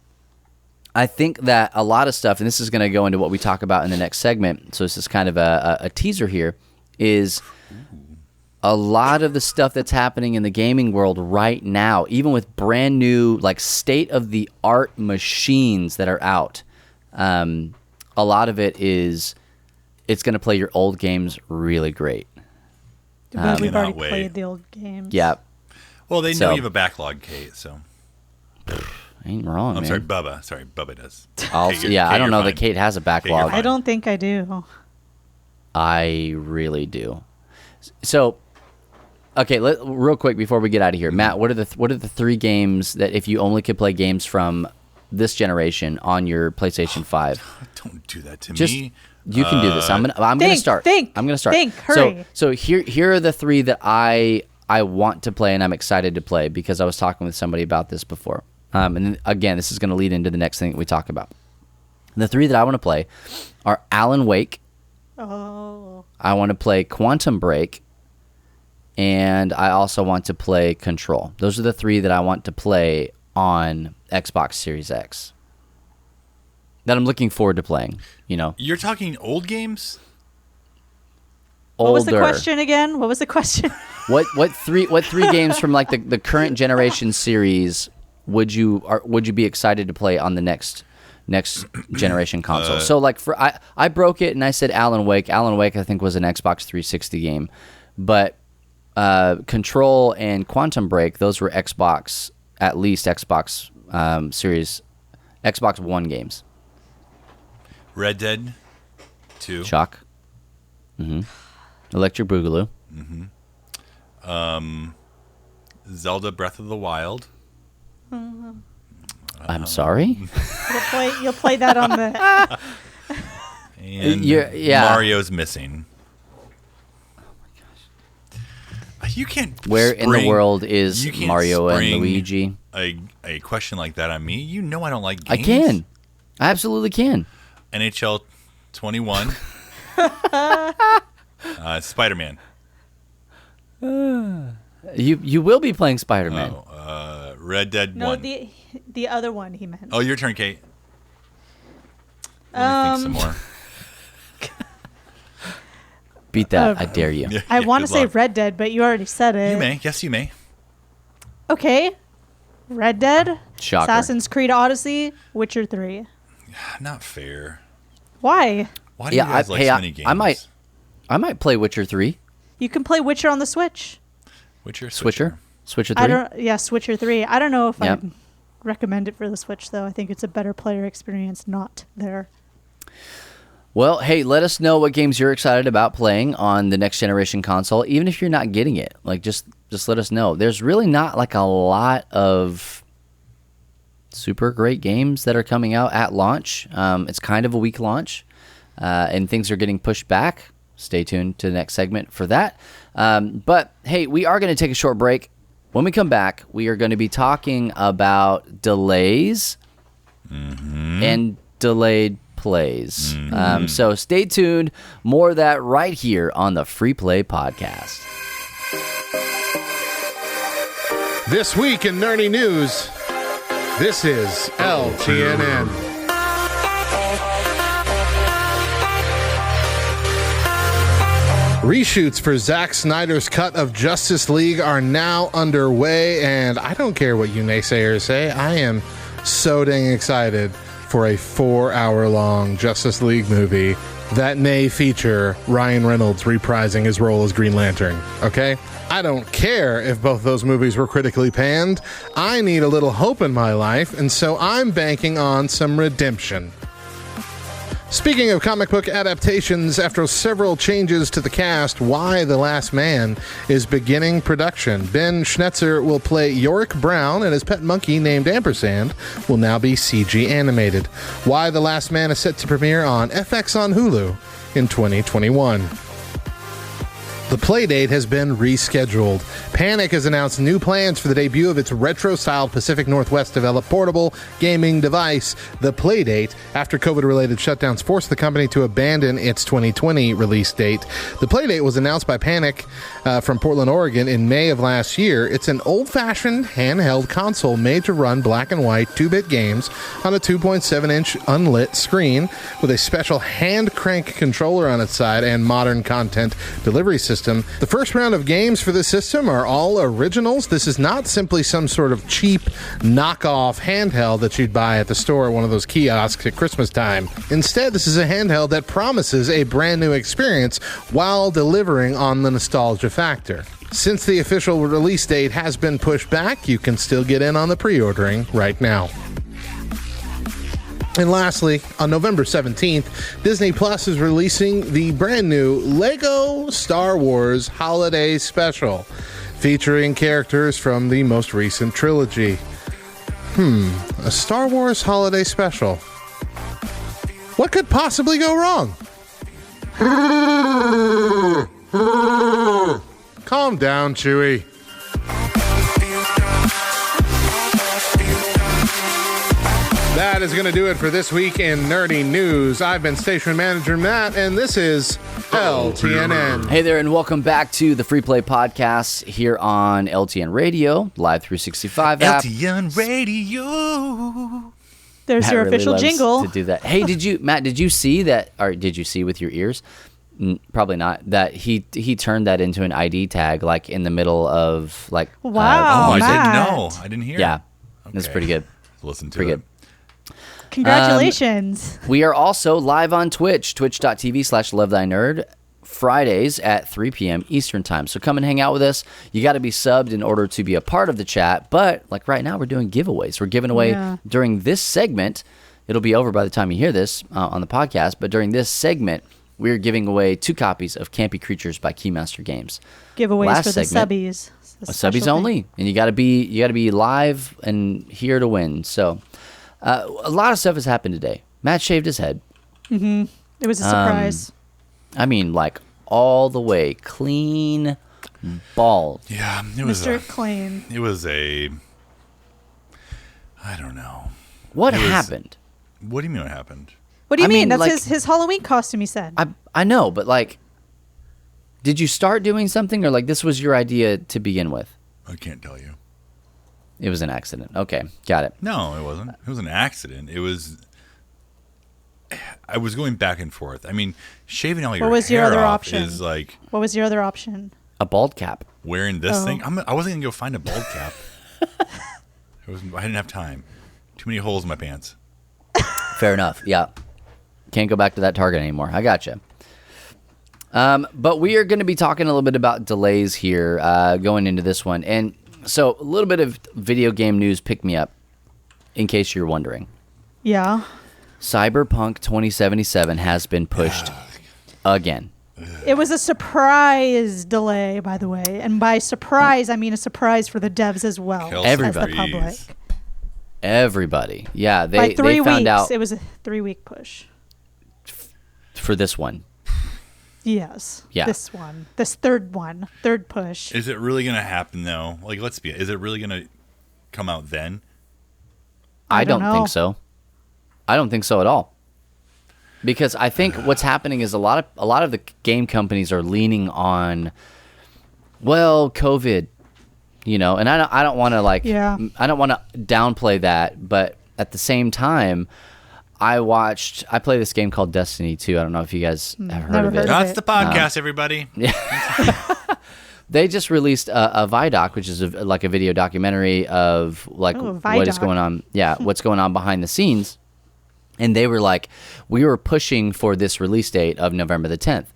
I think that a lot of stuff, and this is going to go into what we talk about in the next segment, so this is kind of a teaser here, is... a lot of the stuff that's happening in the gaming world right now, even with brand new, like, state-of-the-art machines that are out, a lot of it is it's going to play your old games really great. We've already played the old games. Yeah. Well, they know you have a backlog, Kate, so... Ain't wrong, man. Sorry, Bubba does. Kate, I don't know that Kate has a backlog. I don't think I do. I really do. So... okay, real quick before we get out of here, Matt, what are the 3 games that if you only could play games from this generation on your PlayStation 5? Don't do that to me. You can do this. I'm gonna start. I'm gonna start. Hurry. So here are the 3 that I want to play and I'm excited to play, because I was talking with somebody about this before. And then, again, this is going to lead into the next thing that we talk about. The 3 that I want to play are Alan Wake. Oh. I want to play Quantum Break. And I also want to play Control. Those are the 3 that I want to play on Xbox Series X that I'm looking forward to playing. You're talking old games? Older. What was the question again? What was the question? What three games from, like, the current generation series would you be excited to play on the next generation console? So, like, I broke it and I said Alan Wake. Alan Wake, I think, was an Xbox 360 game, but Control and Quantum Break, those were Xbox Series, Xbox One games. Red Dead 2. Shock. Electric Boogaloo. Zelda Breath of the Wild. I'm sorry? You'll play that on the... and Mario's Missing. You can't. Where in the world is Mario and Luigi? A question like that on me. You know I don't like games. I can. I absolutely can. NHL 21. Spider-Man. You will be playing Spider-Man. Red Dead 1. No, the other one he meant. Oh, your turn, Kate. Let me think some more. Beat that. I dare you. Yeah, I want to say Red Dead, but you already said it. You may. Yes, you may. Okay. Red Dead, Shocker. Assassin's Creed Odyssey, Witcher 3. Not fair. Why? Why do you guys like so many games? I might play Witcher 3. You can play Witcher on the Switch. Switcher 3? Switcher 3. I don't know if I'd recommend it for the Switch, though. I think it's a better player experience not there. Well, hey, let us know what games you're excited about playing on the next generation console, even if you're not getting it. Like, just let us know. There's really not, like, a lot of super great games that are coming out at launch. It's kind of a weak launch, and things are getting pushed back. Stay tuned to the next segment for that. But, hey, we are going to take a short break. When we come back, we are going to be talking about delays and delayed plays. So stay tuned. More of that right here on the Free Play Podcast. This week in nerdy news, this is LTNN. Reshoots for Zack Snyder's cut of Justice League are now underway, and I don't care what you naysayers say, I am so dang excited for a 4-hour-long Justice League movie that may feature Ryan Reynolds reprising his role as Green Lantern, okay? I don't care if both those movies were critically panned. I need a little hope in my life, and so I'm banking on some redemption. Speaking of comic book adaptations, after several changes to the cast, Y: The Last Man is beginning production. Ben Schnetzer will play Yorick Brown, and his pet monkey named Ampersand will now be CG animated. Y: The Last Man is set to premiere on FX on Hulu in 2021. The Playdate has been rescheduled. Panic has announced new plans for the debut of its retro-styled Pacific Northwest-developed portable gaming device, the Playdate, after COVID-related shutdowns forced the company to abandon its 2020 release date. The Playdate was announced by Panic from Portland, Oregon in May of last year. It's an old-fashioned handheld console made to run black and white 2-bit games on a 2.7-inch unlit screen with a special hand crank controller on its side and modern content delivery system. The first round of games for this system are all originals. This is not simply some sort of cheap knockoff handheld that you'd buy at the store at one of those kiosks at Christmas time. Instead, this is a handheld that promises a brand new experience while delivering on the nostalgia factor. Since the official release date has been pushed back, you can still get in on the pre-ordering right now. And lastly, on November 17th, Disney Plus is releasing the brand new Lego Star Wars Holiday Special, featuring characters from the most recent trilogy. A Star Wars Holiday Special. What could possibly go wrong? Calm down, Chewie. That is going to do it for this week in Nerdy News. I've been Station Manager Matt, and this is LTNN. Hey there, and welcome back to the Free Play Podcast here on LTN Radio, Live 365 app. LTN Radio. There's Matt your really official loves jingle. to do that. Hey, Matt, did you see that, or did you see with your ears? Probably not. That he turned that into an ID tag, like in the middle of like. Wow, Oh, I Matt. didn't know. I didn't hear. Yeah, Okay. it's pretty good. Listen to Pretty it. good. Congratulations. We are also live on Twitch, twitch.tv/LoveThyNerd, Fridays at 3 p.m. Eastern Time. So come and hang out with us. You got to be subbed in order to be a part of the chat. But like right now, we're doing giveaways. We're giving away during this segment. It'll be over by the time you hear this on the podcast. But during this segment, we're giving away 2 copies of Campy Creatures by Keymaster Games. Giveaways last for the segment, subbies. The Subbies special only, thing. and you got to be live and here to win. So a lot of stuff has happened today. Matt shaved his head. It was a surprise. I mean, like all the way clean, bald. Yeah, it was Mr. Clean. It was a. I don't know. What It was- happened? What do you mean? What happened? What do you I mean? mean, That's like- his Halloween costume, he said. I know, but like, did you start doing something, or like this was your idea to begin with? I can't tell you. It was an accident. Okay, got it. No, it wasn't. It was an accident. It was. I was going back and forth. I mean, shaving all your was your hair other off option? is like What was your other option? A bald cap. wearing this Oh. thing. I wasn't gonna go find a bald cap. I didn't have time. Too many holes in my pants. Fair enough. Yeah. Can't go back to that Target anymore. I gotcha. But we are going to be talking a little bit about delays here going into this one. And so a little bit of video game news pick me up in case you're wondering. Yeah. Cyberpunk 2077 has been pushed again. It was a surprise delay, by the way. And by surprise, I mean a surprise for the devs as well Kelsey as the Everybody. public. Breeze. Everybody. Yeah, By they 3 found weeks, out it was a 3-week push. for this one. Yes. Yeah. This one. This third push. Is it really gonna happen though? Like, is it really gonna come out then? I don't don't know. think so. I don't think so at all. Because I think what's happening is a lot of the game companies are leaning on, well, COVID, and I don't want to Yeah. I don't want to downplay that, but at the same time, I play this game called Destiny 2. I don't know if you guys have heard of it. That's the podcast, everybody. They just released a Vidoc, which is like a video documentary of like what is going on. Yeah, what's going on behind the scenes. And they were like, we were pushing for this release date of November the 10th.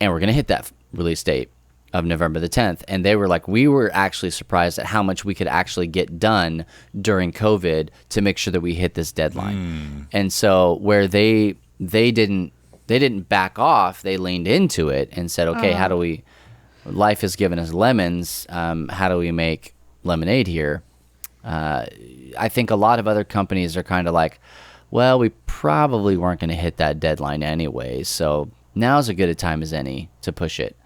And we're going to hit that release date of November the 10th. And they were like, we were actually surprised at how much we could actually get done during COVID to make sure that we hit this deadline. And so where they didn't back off, they leaned into it and said, okay, how do we, life has given us lemons. How do we make lemonade here? I think a lot of other companies are kind of like, well, we probably weren't going to hit that deadline anyway, so now's as good a time as any to push it.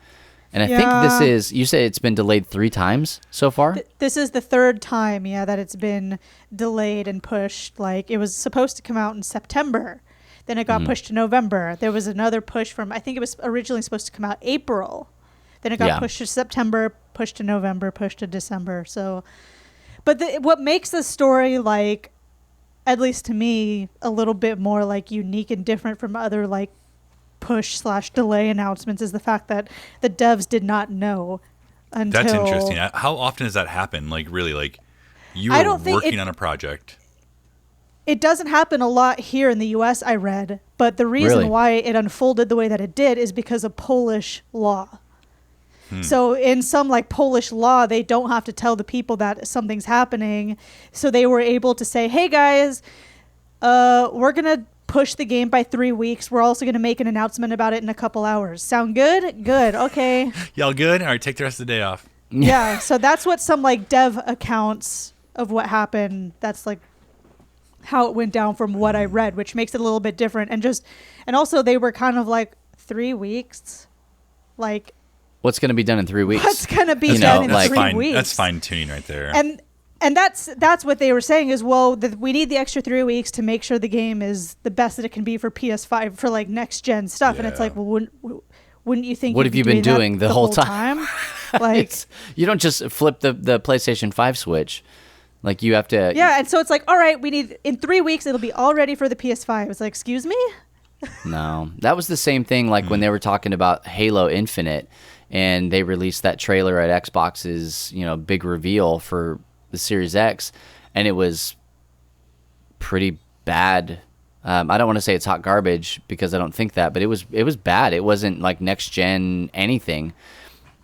And I think this is, you say it's been delayed 3 times so far? This is the 3rd time, that it's been delayed and pushed. Like, it was supposed to come out in September. Then it got pushed to November. There was another push from, I think it was originally supposed to come out April. Then it got pushed to September, pushed to November, pushed to December. So, but what makes the story, like, at least to me, a little bit more like unique and different from other like push/delay announcements is the fact that the devs did not know until. That's interesting. How often does that happen? Like really, like you were working on a project. It doesn't happen a lot here in the U.S. I read, but the reason why it unfolded the way that it did is because of Polish law. So in some like Polish law, they don't have to tell the people that something's happening. So they were able to say, hey guys, we're going to push the game by 3 weeks. We're also going to make an announcement about it in a couple hours. Sound good? Good. Okay. Y'all good? All right, take the rest of the day off. Yeah. So that's what some like dev accounts of what happened. That's like how it went down from what I read, which makes it a little bit different. And also they were kind of like 3 weeks, like, what's going to be done in 3 weeks? What's going to be done in like, 3 weeks? That's fine tuning right there. And that's what they were saying is, well, we need the extra 3 weeks to make sure the game is the best that it can be for PS5 for like next gen stuff. And it's like, well, wouldn't you think? What have you been doing the whole time? Like, you don't just flip the PlayStation 5 switch. Like you have to. Yeah, and so it's like, all right, we need in 3 weeks it'll be all ready for the PS5. It's like, excuse me? No, that was the same thing. Like when they were talking about Halo Infinite. And they released that trailer at Xbox's, big reveal for the Series X, and it was pretty bad. I don't want to say it's hot garbage because I don't think that, but it was bad. It wasn't like next gen anything.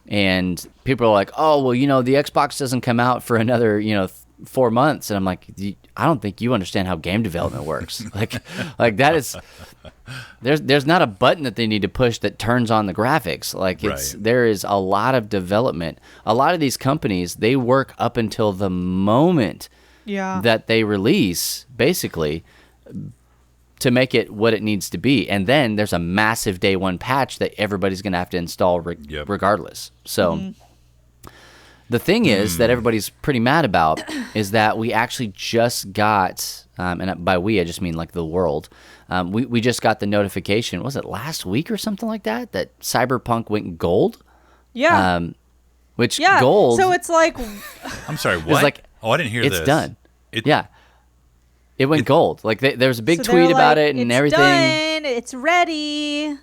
And people are like, "Oh, well, the Xbox doesn't come out for another, 4 months." And I'm like, I don't think you understand how game development works. like that is. There's not a button that they need to push that turns on the graphics. Like there is a lot of development. A lot of these companies, they work up until the moment that they release, basically, to make it what it needs to be. And then there's a massive day one patch that everybody's going to have to install regardless. So the thing is that everybody's pretty mad about is that we actually just got, and by we I just mean like the world, we just got the notification, was it last week or something like that Cyberpunk went gold? Yeah. Which gold. So it's like, I'm sorry, what? It's like, I didn't hear this. It's done. It went gold. Like there was a big tweet about it and everything. It's done. It's ready.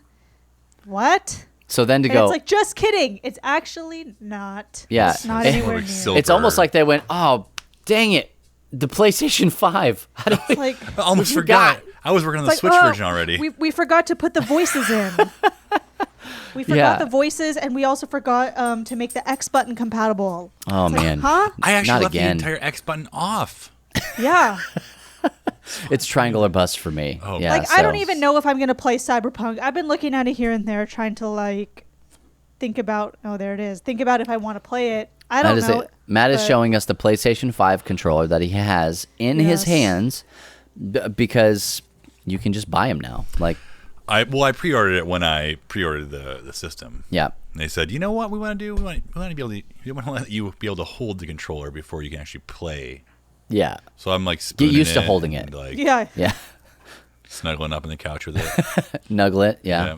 What? So then to and go, it's like, just kidding. It's actually not. Yeah. It's not anywhere near. It's almost like they went, oh, dang it. The PlayStation 5. How do we, like, I almost forgot. I was working on the Switch version already. We forgot to put the voices in. We forgot the voices, and we also forgot to make the X button compatible. Oh, man. Huh? I actually Not left again. the entire X button off. Yeah. It's triangle or bust for me. Oh. Yeah, I don't even know if I'm going to play Cyberpunk. I've been looking at it here and there, trying to like think about, oh, there it is. Think about if I want to play it. I don't know. Matt is showing us the PlayStation 5 controller that he has in his hands because you can just buy them now. Like, I pre-ordered it when I pre-ordered the system. Yeah. And they said, you know what we want to do? We want to be able to. We want to let you be able to hold the controller before you can actually play. Yeah. So I'm like get used to holding it. Like, Yeah. snuggling up on the couch with it. Nuggle it. Yeah.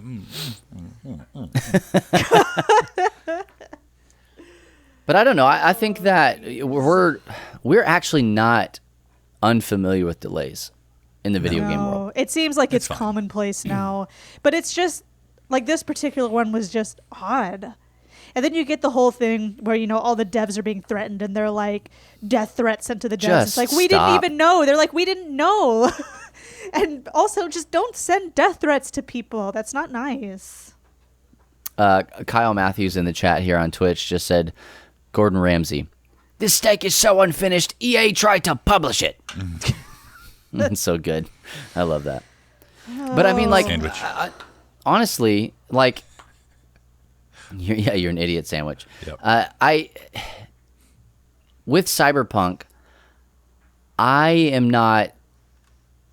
But I don't know. I think that we're actually not unfamiliar with delays in the video game world. It seems like it's fine. commonplace now. But it's just, like, this particular one was just odd. And then you get the whole thing where, all the devs are being threatened and they're like, death threats sent to the devs. Just It's like, we didn't stop. even know. They're like, we didn't know. And also, just don't send death threats to people. That's not nice. Kyle Matthews in the chat here on Twitch just said, Gordon Ramsay, this steak is so unfinished, EA tried to publish it. That's so good. I love that. But I mean, like, Sandwich. honestly, like, you're an idiot sandwich. Yep. With Cyberpunk, I am not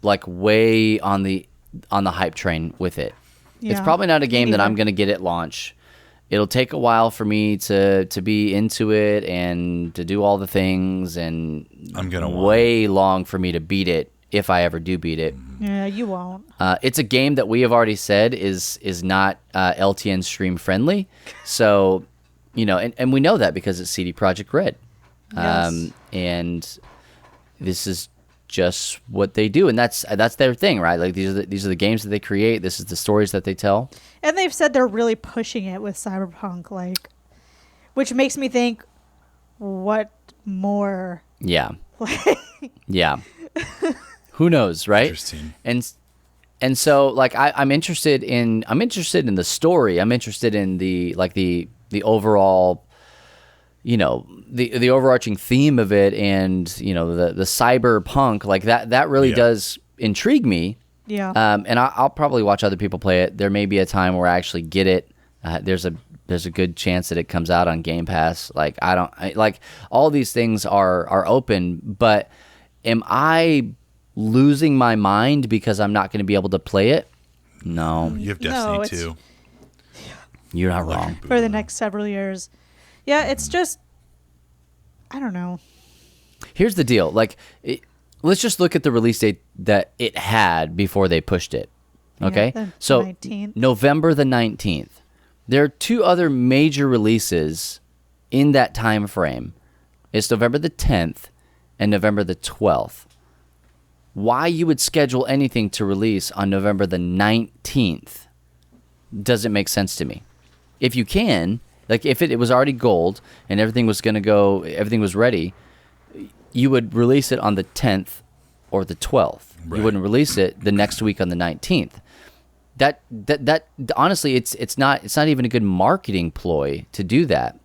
like way on the hype train with it. It's Yeah, probably not a me game that I'm neither. going to get at launch. It'll take a while for me to be into it and to do all the things, and I'm gonna way long for me to beat it if I ever do beat it. Yeah, you won't. It's a game that we have already said is not LTN stream friendly, so and we know that because it's CD Projekt Red, Yes. and this is just what they do, and that's their thing, right? Like these are the games that they create. This is the stories that they tell. And they've said they're really pushing it with Cyberpunk, like, which makes me think, what more? Yeah, yeah. Who knows, right? Interesting. And so like I'm interested in the story. I'm interested in the overall, the overarching theme of it, and the cyberpunk, like that really does intrigue me. Yeah. And I'll probably watch other people play it. There may be a time where I actually get it. There's a good chance that it comes out on Game Pass. Like like all these things are open, but am I losing my mind because I'm not going to be able to play it? No, You have No, Destiny it's- too. you're not wrong. For the next several years. Yeah, it's just, I don't know. Here's the deal. Like, let's just look at the release date that it had before they pushed it. Okay? the So, 19th. November the 19th. There are two other major releases in that time frame. It's November the 10th and November the 12th. Why you would schedule anything to release on November the 19th doesn't make sense to me. If you can, like if it was already gold and everything was going to go, everything was ready, you would release it on the 10th or the 12th. Right. You wouldn't release it the next week on the 19th. That honestly, it's not even a good marketing ploy to do that.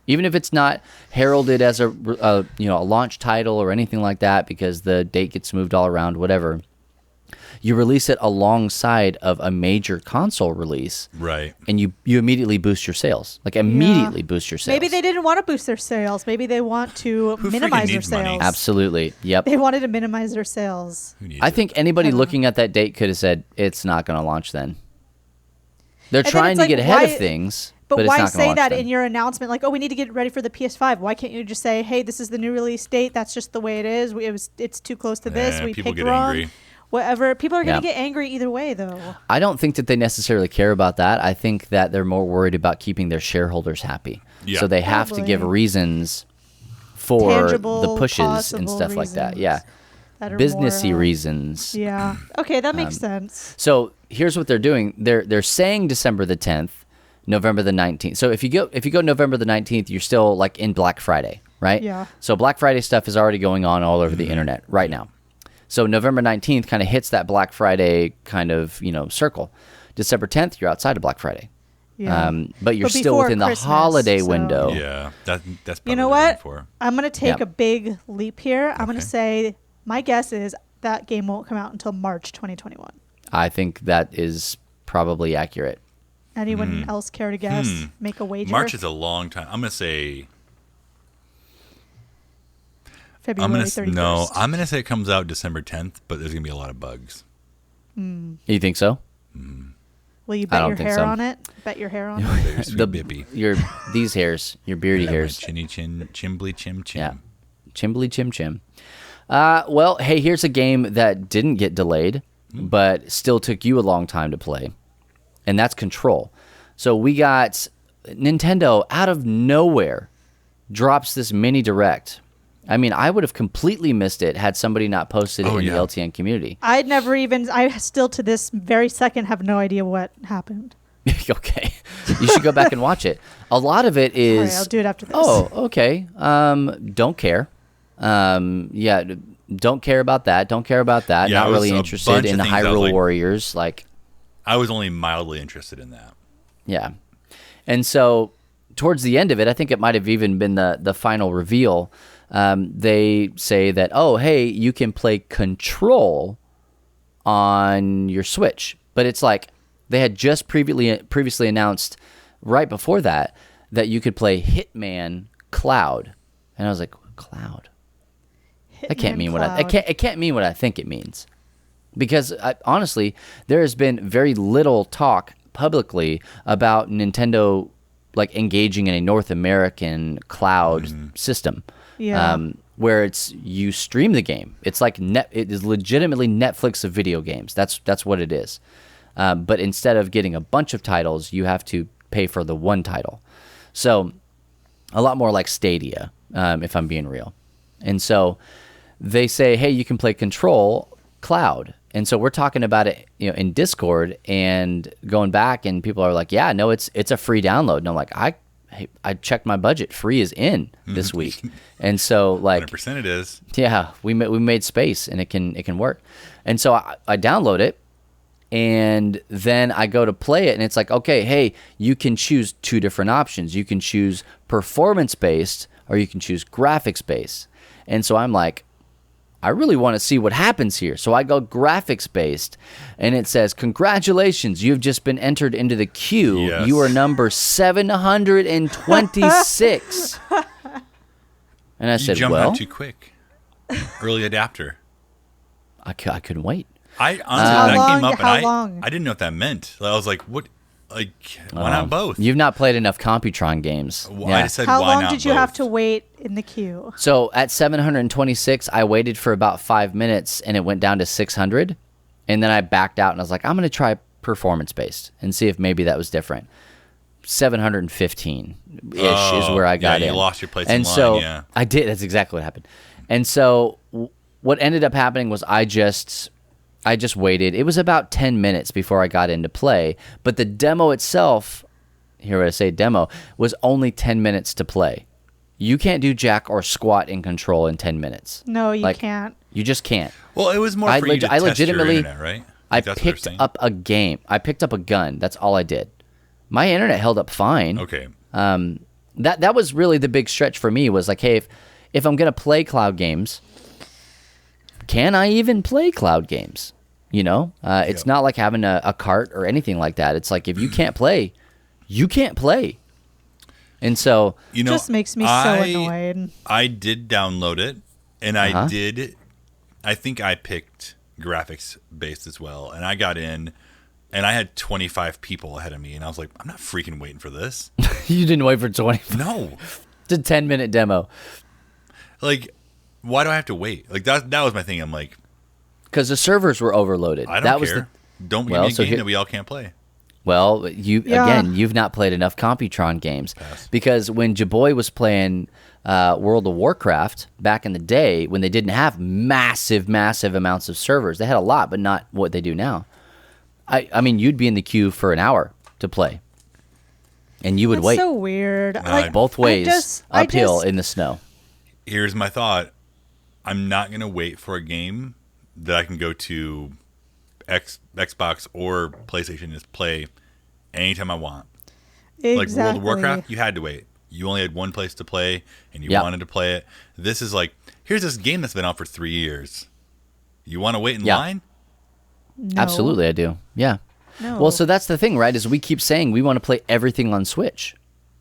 Even if it's not heralded as a launch title or anything like that, because the date gets moved all around, whatever. You release it alongside of a major console release, Right. and you immediately boost your sales. Like immediately boost your sales. Maybe they didn't want to boost their sales. Maybe they want to Who minimize freaking their needs money? sales. Absolutely. Yep. They wanted to minimize their sales. Who needs I it? think anybody looking at that date could have said it's not going to launch then. They're then trying it's to like, get ahead why- of things, But it's why not gonna say launch that then. in your announcement? Like, oh, we need to get ready for the PS5. Why can't you just say, hey, this is the new release date. That's just the way it is. It's too close to this. We people picked get wrong. angry. Whatever. People are going Yeah. to get angry either way, though. I don't think that they necessarily care about that. I think that they're more worried about keeping their shareholders happy. Yeah. So they have to give Probably. reasons for Tangible, the pushes and possible stuff like that. reasons Yeah. that are Businessy more, reasons. Yeah. Okay, that makes sense. So here's what they're doing. They're saying December the 10th, November the 19th. So if you go November the 19th, you're still like in Black Friday, right? Yeah. So Black Friday stuff is already going on all over the internet right now. So November 19th kind of hits that Black Friday kind of, circle. December 10th, you're outside of Black Friday. Yeah. But you're But still before within the Christmas, holiday so- window. Yeah, that's probably You know what they're what? going for. I'm going to take Yep. a big leap here. I'm going Okay. to say my guess is that game won't come out until March 2021. I think that is probably accurate. Anyone else care to guess? Make a wager? March is a long time. I'm gonna say. February 31st. I'm gonna say it comes out December 10th, but there's gonna be a lot of bugs. You think so? Will you I bet don't your think hair so. on it? Bet your hair on it? Very sweet bippy. These hairs, your beardy Yeah, my hairs. chinny chin, chimbly chim chim. Yeah. Chimbly chim chim. Well, hey, here's a game that didn't get delayed, but still took you a long time to play, and that's Control. So we got Nintendo out of nowhere drops this mini direct I mean, I would have completely missed it had somebody not posted it in the LTN community. I still to this very second have no idea what happened. Okay. You should go back and watch it. A lot of it is... All right, I'll do it after this. Oh, okay. Don't care. Yeah, don't care about that. Don't care about that. Yeah, not really interested in the Hyrule Warriors. I was only mildly interested in that. Yeah. And so towards the end of it, I think it might have even been the final reveal. They say that, oh, hey, you can play Control on your Switch. But it's like they had just previously announced right before that you could play Hitman Cloud. And I was like, Cloud? That can't mean it can't mean what I think it means. Because honestly, there has been very little talk publicly about Nintendo engaging in a North American cloud system. Yeah. Where you stream the game. It's it is legitimately Netflix of video games. That's what it is. But instead of getting a bunch of titles, you have to pay for the one title. So a lot more like Stadia, if I'm being real. And so they say, hey, you can play Control Cloud. And so we're talking about it, in Discord and going back, and people are like, yeah, no, it's a free download. And I'm like, I checked my budget. Free is in this week. And so 100% it is. Yeah, we made space, and it can work. And so I download it, and then I go to play it, and it's like, okay, hey, you can choose two different options. You can choose performance-based, or you can choose graphics-based. And so I'm like, I really want to see what happens here. So I go graphics-based, and it says, congratulations, you've just been entered into the queue. Yes. You are number 726. And I said, jumped well, out too quick. Early adapter. I couldn't wait. I honestly, that came up, How and long? I didn't know what that meant. I was like, what? Why not both? You've not played enough Computron games. I just said, How why long not did you both? have to wait in the queue? So at 726, I waited for about 5 minutes, and it went down to 600. And then I backed out, and I was like, I'm going to try performance-based and see if maybe that was different. 715-ish is where I got in. You lost your place and in line, so yeah. I did. That's exactly what happened. And so what ended up happening was I just waited. It was about 10 minutes before I got into play, but the demo itself, here I say demo, was only 10 minutes to play. You can't do jack or squat in Control in 10 minutes. No, you can't. You just can't. Well, it was more for you to test your internet, right? I picked up a game. I picked up a gun. That's all I did. My internet held up fine. Okay. That was really the big stretch for me, was like, hey, if I'm going to play cloud games, can I even play cloud games? It's not like having a cart or anything like that. It's like, if you can't play, you can't play. And so, it just makes me so annoyed. I did download it, and I think I picked graphics based as well. And I got in, and I had 25 people ahead of me, and I was like, I'm not freaking waiting for this. You didn't wait for 20. No. It's a 10-minute demo. Why do I have to wait? That was my thing. I'm like, because the servers were overloaded. I don't care. Don't give me a game that we all can't play. Well, you've not played enough Computron games. Pass. Because when Jaboy was playing World of Warcraft back in the day, when they didn't have massive amounts of servers, they had a lot, but not what they do now. I mean, you'd be in the queue for an hour to play, and you would wait. So weird. Both ways, uphill in the snow. Here's my thought. I'm not going to wait for a game that I can go to Xbox or PlayStation and just play anytime I want. Exactly. Like World of Warcraft, you had to wait. You only had one place to play, and you wanted to play it. This is like, here's this game that's been out for 3 years. You want to wait in line? No. Absolutely, I do. Yeah. No. Well, so that's the thing, right? Is we keep saying we want to play everything on Switch.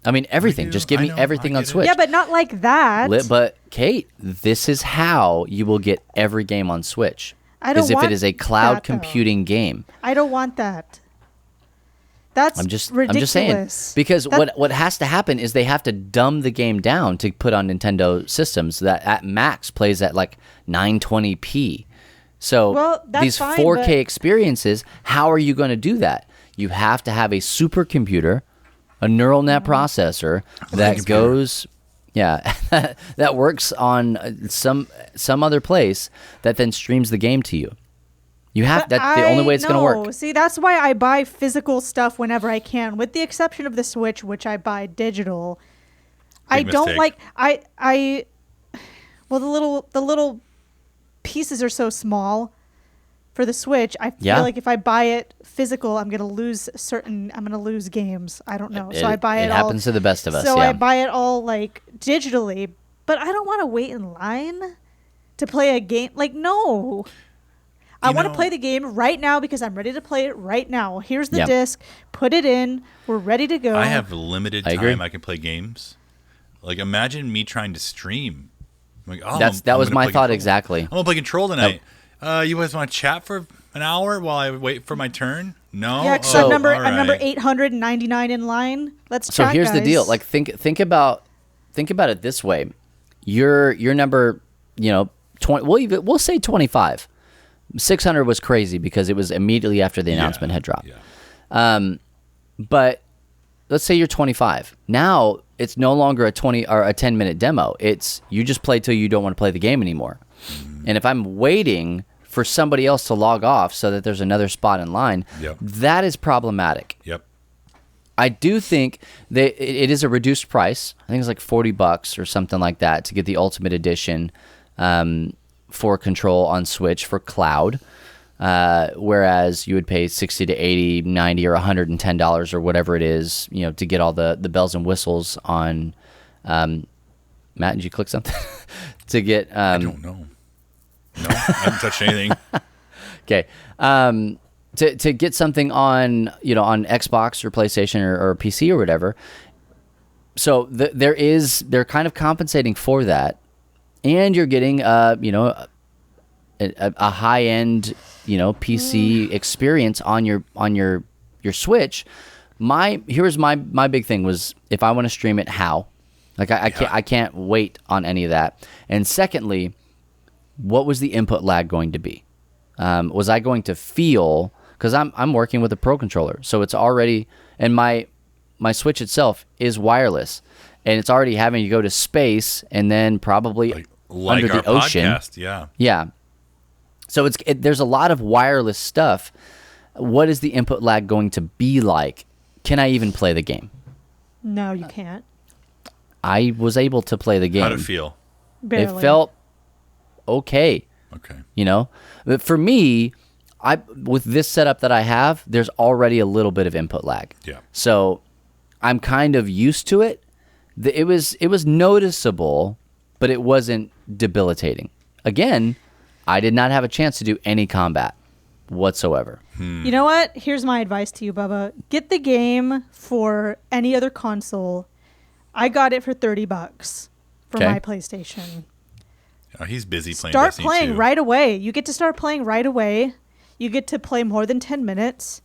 I mean, everything. Just give me everything on Switch. Yeah, but not like that. But Kate, this is how you will get every game on Switch. I don't as if want it is a cloud that, computing game. I don't want that. That's ridiculous. I'm just saying, because what has to happen is they have to dumb the game down to put on Nintendo systems that at max plays at like 920p. So these 4K experiences, how are you going to do that? You have to have a supercomputer, a neural net processor that goes Yeah, that works on some other place that then streams the game to you. You have that's the only way it's going to work. See, that's why I buy physical stuff whenever I can, with the exception of the Switch, which I buy digital. I don't like well, the little pieces are so small for the Switch. I feel like if I buy it physical, I'm going to lose games. I don't know. So I buy it all. It happens to the best of us. So I buy it all like digitally, but I don't want to wait in line to play a game. Like, no. I want to play the game right now because I'm ready to play it right now. Here's the disc. Put it in. We're ready to go. I have limited time I can play games. Like, imagine me trying to stream. I'm like, that was my thought exactly. I'm going to play Control tonight. You guys want to chat for an hour while I wait for my turn? No? Yeah, because I'm number 899 in line. Let's chat, So here's guys. the deal. Like, think about it this way. You're number, 20. We'll say 25. 600 was crazy because it was immediately after the announcement had dropped. Yeah. But let's say you're 25. Now it's no longer a 20 or a 10-minute demo. It's you just play till you don't want to play the game anymore. And if I'm waiting for somebody else to log off so that there's another spot in line, that is problematic. Yep. I do think that it is a reduced price. I think it's like $40 or something like that to get the Ultimate Edition for Control on Switch for cloud, whereas you would pay $60 to $80, $90, or $110 or whatever it is, to get all the bells and whistles on. Matt, did you click something to get? I don't know. No, I haven't touched anything. Okay. To get something on on Xbox or PlayStation or PC or whatever. So they're kind of compensating for that. And you're getting, a high-end, PC experience on your Switch. Here's my big thing was if I want to stream it, how? Like I can't wait on any of that. And secondly, what was the input lag going to be? Was I going to feel, because I'm working with a Pro controller, so it's already, and my Switch itself is wireless, and it's already having to go to space and then probably like under our the ocean. Podcast, yeah. So there's a lot of wireless stuff. What is the input lag going to be like? Can I even play the game? No, you can't. I was able to play the game. How'd it feel? Barely. It felt okay. Okay. But for me, with this setup that I have, there's already a little bit of input lag. Yeah. So I'm kind of used to it. It was noticeable, but it wasn't debilitating. Again, I did not have a chance to do any combat whatsoever. You know what? Here's my advice to you, Bubba. Get the game for any other console. I got it for $30 for my PlayStation. Oh, he's busy playing. Start Destiny playing 2. right away. You get to start playing right away. You get to play more than 10 minutes.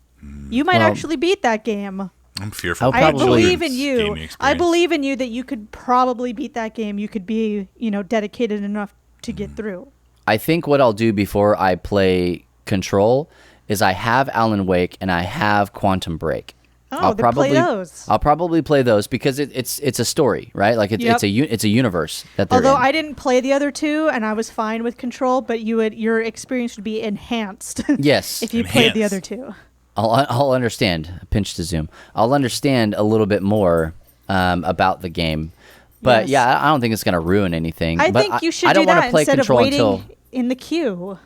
You might actually beat that game. I'm fearful. I believe in gaming you. experience. I believe in you that you could probably beat that game. You could be, dedicated enough to get through. I think what I'll do before I play Control is I have Alan Wake and I have Quantum Break. Oh, play those. I'll probably play those because it's a story, right? Like it's a universe that they're Although in. I didn't play the other two and I was fine with Control, but your experience would be enhanced. Yes. if you played the other two. I'll understand. Pinch to zoom. I'll understand a little bit more about the game, but Yes. I don't think it's going to ruin anything. I but think you should I don't do wanna that play instead Control of waiting until. in the queue.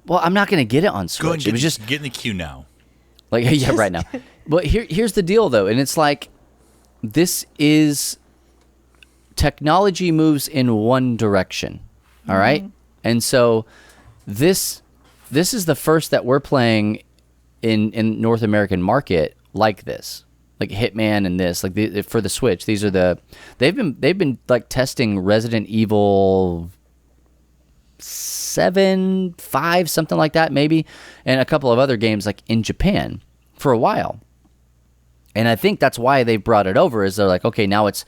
Well, I'm not going to get it on Go Switch. and It was just get in the queue now. like right now. But here's the deal though, and it's like this is technology moves in one direction. All right? And so this is the first that we're playing in North American market like this. Like Hitman and this, like for the Switch, these are they've been like testing Resident Evil 7, 5, something like that maybe, and a couple of other games like in Japan for a while. And I think that's why they brought it over, is they're like, okay, now it's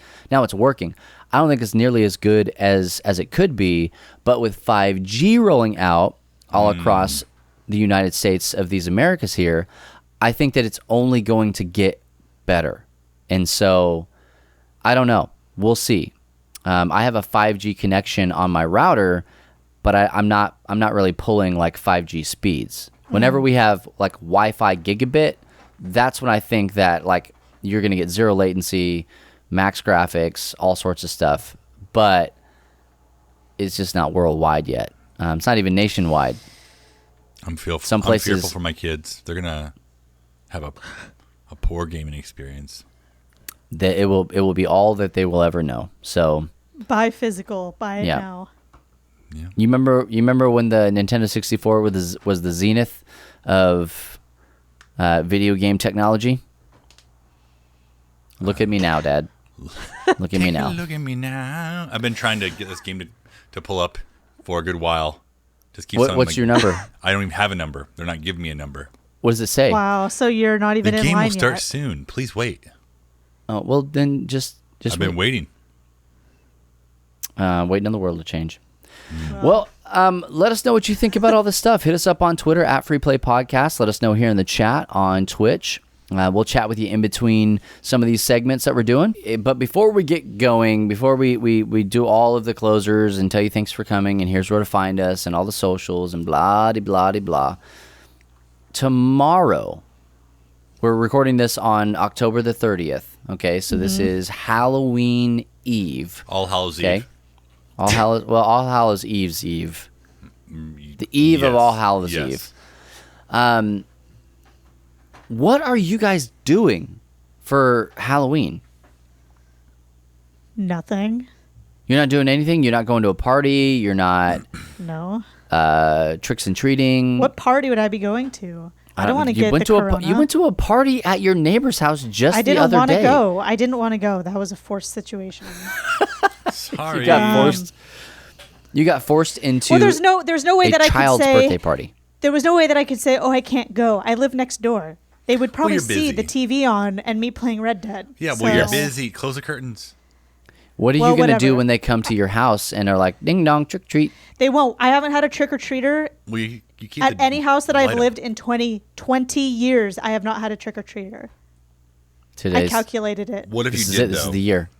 working. I don't think it's nearly as good as it could be, but with 5G rolling out all across the United States of these Americas here, I think that it's only going to get better. And so I don't know. We'll see. I have a 5G connection on my router, but I'm not really pulling like 5G speeds. Whenever we have like Wi-Fi gigabit, that's when I think that like you're going to get zero latency, max graphics, all sorts of stuff. But it's just not worldwide yet. It's not even nationwide. I'm fearful for my kids. They're gonna have a poor gaming experience. That it will be all that they will ever know. So buy physical, buy it now. Yeah. You remember when the Nintendo 64 was the zenith of video game technology? Look at me now, Dad. Look at me now. Look at me now. I've been trying to get this game to pull up for a good while. Just keep What's your number? I don't even have a number. They're not giving me a number. What does it say? Wow, so you're not even in line yet. The game will start soon. Please wait. Oh, well, then just I've been waiting. Waiting on the world to change. Well, let us know what you think about all this stuff. Hit us up on Twitter at Free Play Podcast. Let us know here in the chat on Twitch. We'll chat with you in between some of these segments that we're doing. But before we get going, before we do all of the closers and tell you thanks for coming and here's where to find us and all the socials and blah. Tomorrow, we're recording this on October the 30th. Okay, so this is Halloween Eve. All Hallows Eve. All Hallows Eve's Eve. The eve of All Hallows Eve. What are you guys doing for Halloween? Nothing. You're not doing anything? You're not going to a party? You're not No. Tricks and treating? What party would I be going to? I don't want to get the corona. You went to a party at your neighbor's house the other day. I didn't want to go. I didn't want to go. That was a forced situation. Sorry. You got forced into well, there's no way that I could say child's birthday party. There was no way that I could say, "Oh, I can't go. I live next door." They would probably see the TV on and me playing Red Dead. Yeah, well, you're busy. Close the curtains. What are you going to do when they come to your house and are like, ding dong, trick treat? They won't. I haven't had a trick-or-treater at any house that I've lived in 20 years. I have not had a trick-or-treater. I calculated it. What if you did, This is the year.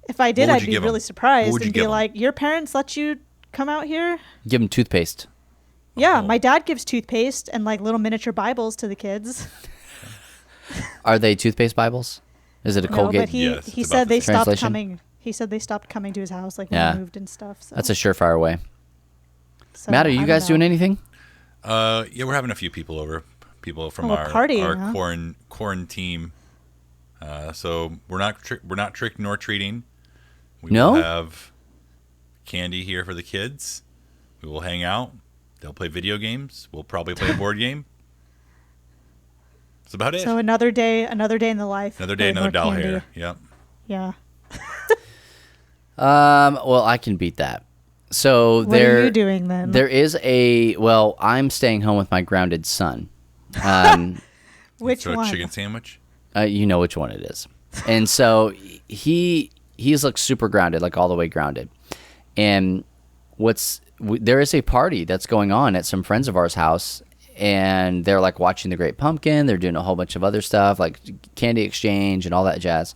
If I did, I'd be really surprised and be like, your parents let you come out here? Give them toothpaste. Yeah, my dad gives toothpaste and like little miniature Bibles to the kids. Are they toothpaste Bibles? Is it a Colgate? No, but he said they stopped coming. He said they stopped coming to his house like when he moved and stuff. So. That's a surefire way. So, Matt, are you guys doing anything? Yeah, we're having a few people over. People from our quarantine. So we're not trick nor treating. We will have candy here for the kids. We will hang out. They'll play video games. We'll probably play a board game. That's about it. So another day in the life. Another day, another doll hair. Yep. Yeah. Well, I can beat that. So what are you doing then? There is I'm staying home with my grounded son. Which one? A chicken sandwich? You know which one it is. And so he's like super grounded, like all the way grounded. And there is a party that's going on at some friends of ours' house, and they're like watching The Great Pumpkin. They're doing a whole bunch of other stuff like candy exchange and all that jazz.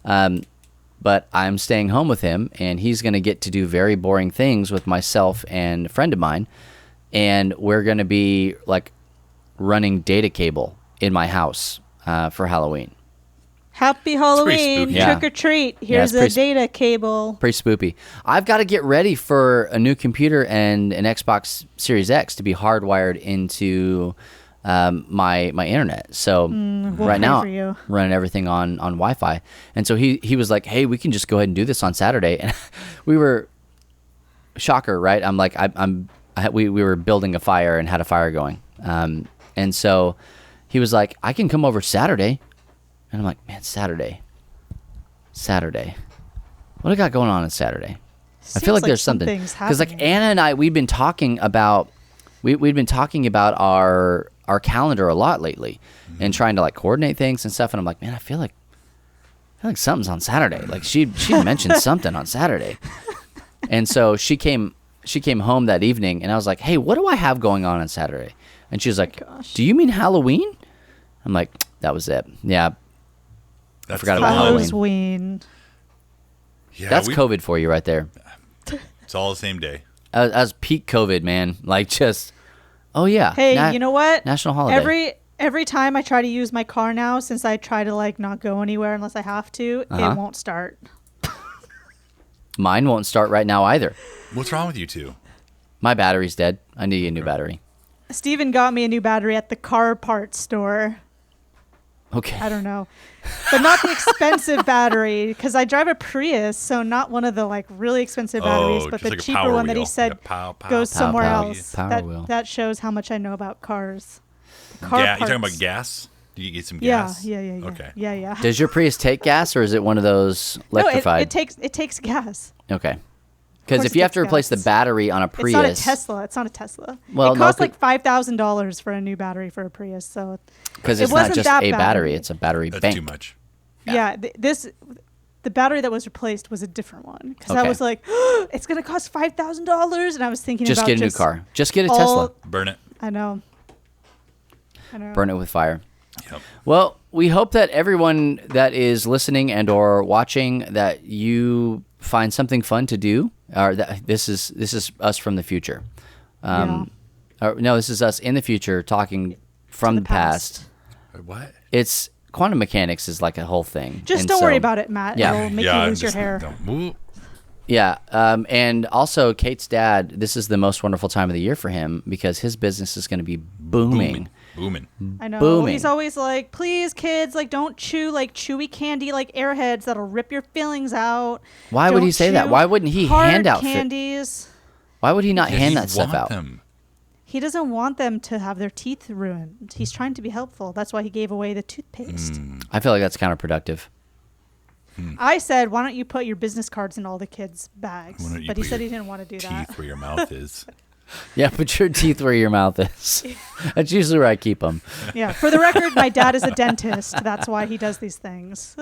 But I'm staying home with him, and he's going to get to do very boring things with myself and a friend of mine. And we're going to be like running data cable in my house for Halloween. Happy Halloween, trick or treat. Here's a data cable. Pretty spoopy. I've got to get ready for a new computer and an Xbox Series X to be hardwired into my internet. So right now, I'm running everything on Wi-Fi. And so he was like, "Hey, we can just go ahead and do this on Saturday." And we were shocker, right? I'm like, we were building a fire and had a fire going. And so he was like, "I can come over Saturday." And I'm like, man, Saturday. What I got going on Saturday? I feel like there's something. Because like Anna and I, we've been talking about our calendar a lot lately, and trying to like coordinate things and stuff. And I'm like, man, I feel like something's on Saturday. Like she mentioned something on Saturday. And so she came home that evening, and I was like, hey, what do I have going on Saturday? And she was like, do you mean Halloween? I'm like, that was it. Yeah. I forgot about Halloween. Yeah, That's COVID for you right there. It's all the same day. That was peak COVID, man. Like just, oh yeah. Hey, you know what? National holiday. Every time I try to use my car now, since I try to like not go anywhere unless I have to, it won't start. Mine won't start right now either. What's wrong with you two? My battery's dead. I need a new battery. Steven got me a new battery at the car parts store. Okay. I don't know. But not the expensive battery, because I drive a Prius, so not one of the like really expensive batteries, but just the like a cheaper Power one that he Wheel. said Like a pow, pow, goes pow, somewhere pow. else. Power Wheel. That shows how much I know about cars. Car Yeah, you talking parts. about gas? Do you get some Yeah, gas? yeah. Okay. Yeah. Does your Prius take gas, or is it one of those electrified? No, it takes gas. Okay. Because course if you it have to takes replace the gas. battery on a Prius, It's not a Tesla. Well, it no, costs could- like $5,000 for a new battery for a Prius. So because it it's not wasn't just that a battery. battery; it's a battery That's bank. too much. yeah, the battery that was replaced was a different one, because I Okay. was like, it's gonna cost $5,000, and I was thinking Just about get a new car. Just get a Tesla. Burn it. I know. Burn it with fire. Yep. Well, we hope that everyone that is listening and or watching, that you find something fun to do. Or that this is us from the future. No, this is us in the future talking from the the past. Wait, what? It's quantum mechanics is like a whole thing. Just And don't so- worry about it, Matt. Yeah. It'll make you lose your hair. Yeah, and also Kate's dad. This is the most wonderful time of the year for him because his business is going to be booming. Booming. I know. Booming. He's always like, please, kids, like, don't chew like chewy candy like Airheads that'll rip your fillings out. Why would Don't he say that? chew Why wouldn't he hard hand out candies? Why would he not hand You that stuff want out? them. He doesn't want them to have their teeth ruined. He's trying to be helpful. That's why he gave away the toothpaste. I feel like that's counterproductive. I said, why don't you put your business cards in all the kids' bags? Why don't you But he put said he your didn't want to do that. Teeth where your mouth is. Yeah, put your teeth where your mouth is. That's usually where I keep them. Yeah. For the record, my dad is a dentist. That's why he does these things.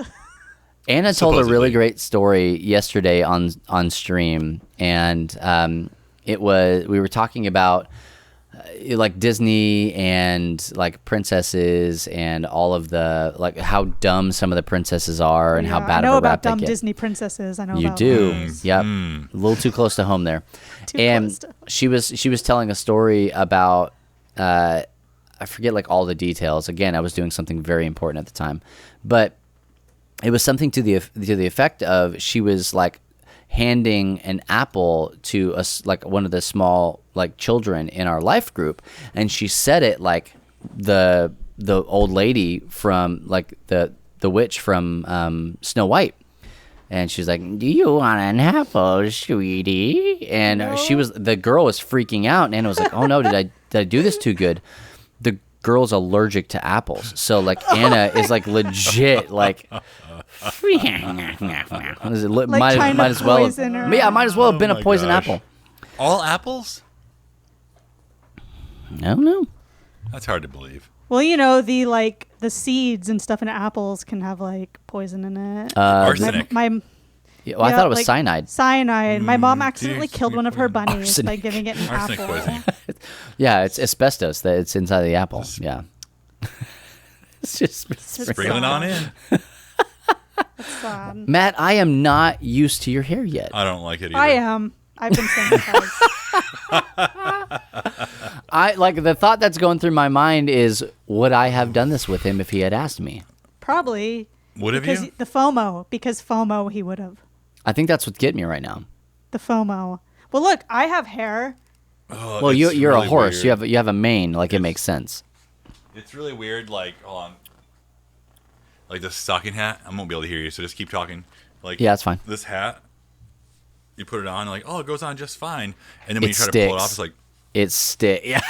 Anna told a really Supposedly. great story yesterday on stream, and we were talking about like Disney and like princesses and all of the like how dumb some of the princesses are and how Yeah, bad I know of a about rap they dumb get. Disney princesses. I know You about do. those. Yep. A little too close to home there. Too and close to home. she was telling a story about I forget like all the details. Again, I was doing something very important at the time. But it was something to the effect of she was like handing an apple to us, like one of the small like children in our life group, and she said it like the old lady from like the witch from Snow White, and she's like, "Do you want an apple, sweetie?" And the girl was freaking out, and Anna was like, "Oh no, did I do this too good?" The girl's allergic to apples, so like Anna is like legit like. Like trying to might as well poison her. yeah, might as well have been Oh a my poison gosh. apple. All apples? I don't know. That's hard to believe. Well, you know, the seeds and stuff in apples can have like poison in it. Arsenic. My Yeah, well, I yeah, thought it was like, cyanide. Cyanide. My mom accidentally geez, killed one of her bunnies by Arsenic. giving it an Arsenic apple. poisoning. Yeah, it's asbestos that it's inside the apple. Yeah. It's just Bring it on in. Matt, I am not used to your hair yet. I don't like it either. I am. I've been sensitized. I like the thought that's going through my mind is, would I have done this with him if he had asked me? Probably. Would have Because you? the FOMO. Because FOMO, he would have. I think that's what's getting me right now. The FOMO. Well, look, I have hair. Oh, Well, it's you're really a horse. weird. You have a mane. Like it makes sense. It's really weird. Like, hold on. Like the stocking hat. I won't be able to hear you, so just keep talking. Like, Yeah, that's fine. This hat, you put it on, like, oh, it goes on just fine. And then when It you try to pull it sticks. off, it's like, It's Yeah.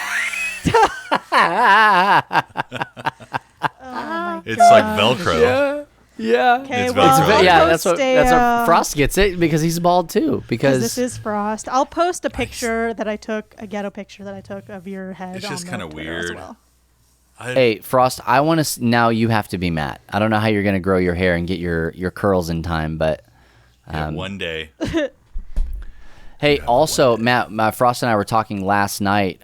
it's like Velcro. Yeah. Okay, It's well, Velcro. I'll Yeah, post that's what Frost gets it because he's bald too. Because Because this is Frost. I'll post a picture that I took, a ghetto picture that I took of your head. It's just kind kinda of weird. Well. hey, Frost, I want to now. You have to be Matt. I don't know how you're gonna grow your hair and get your curls in time, but One day. hey, also Matt, Frost and I were talking last night.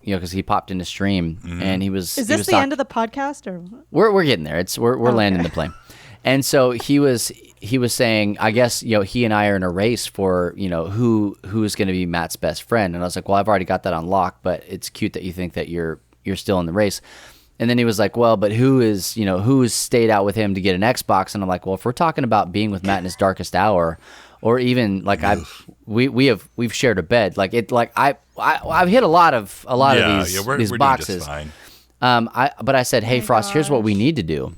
Because he popped into stream and he was. Is this the end of the podcast, or? We're getting there. We're landing the plane, And so he was saying, I guess, he and I are in a race for, who's going to be Matt's best friend. And I was like, well, I've already got that on lock, but it's cute that you think that you're still in the race. And then he was like, well, but who's stayed out with him to get an Xbox? And I'm like, well, if we're talking about being with Matt in his darkest hour, or even like we've shared a bed, like I've hit a lot of these we're boxes. Doing just fine. But I said, hey, Frost, here's what we need to do.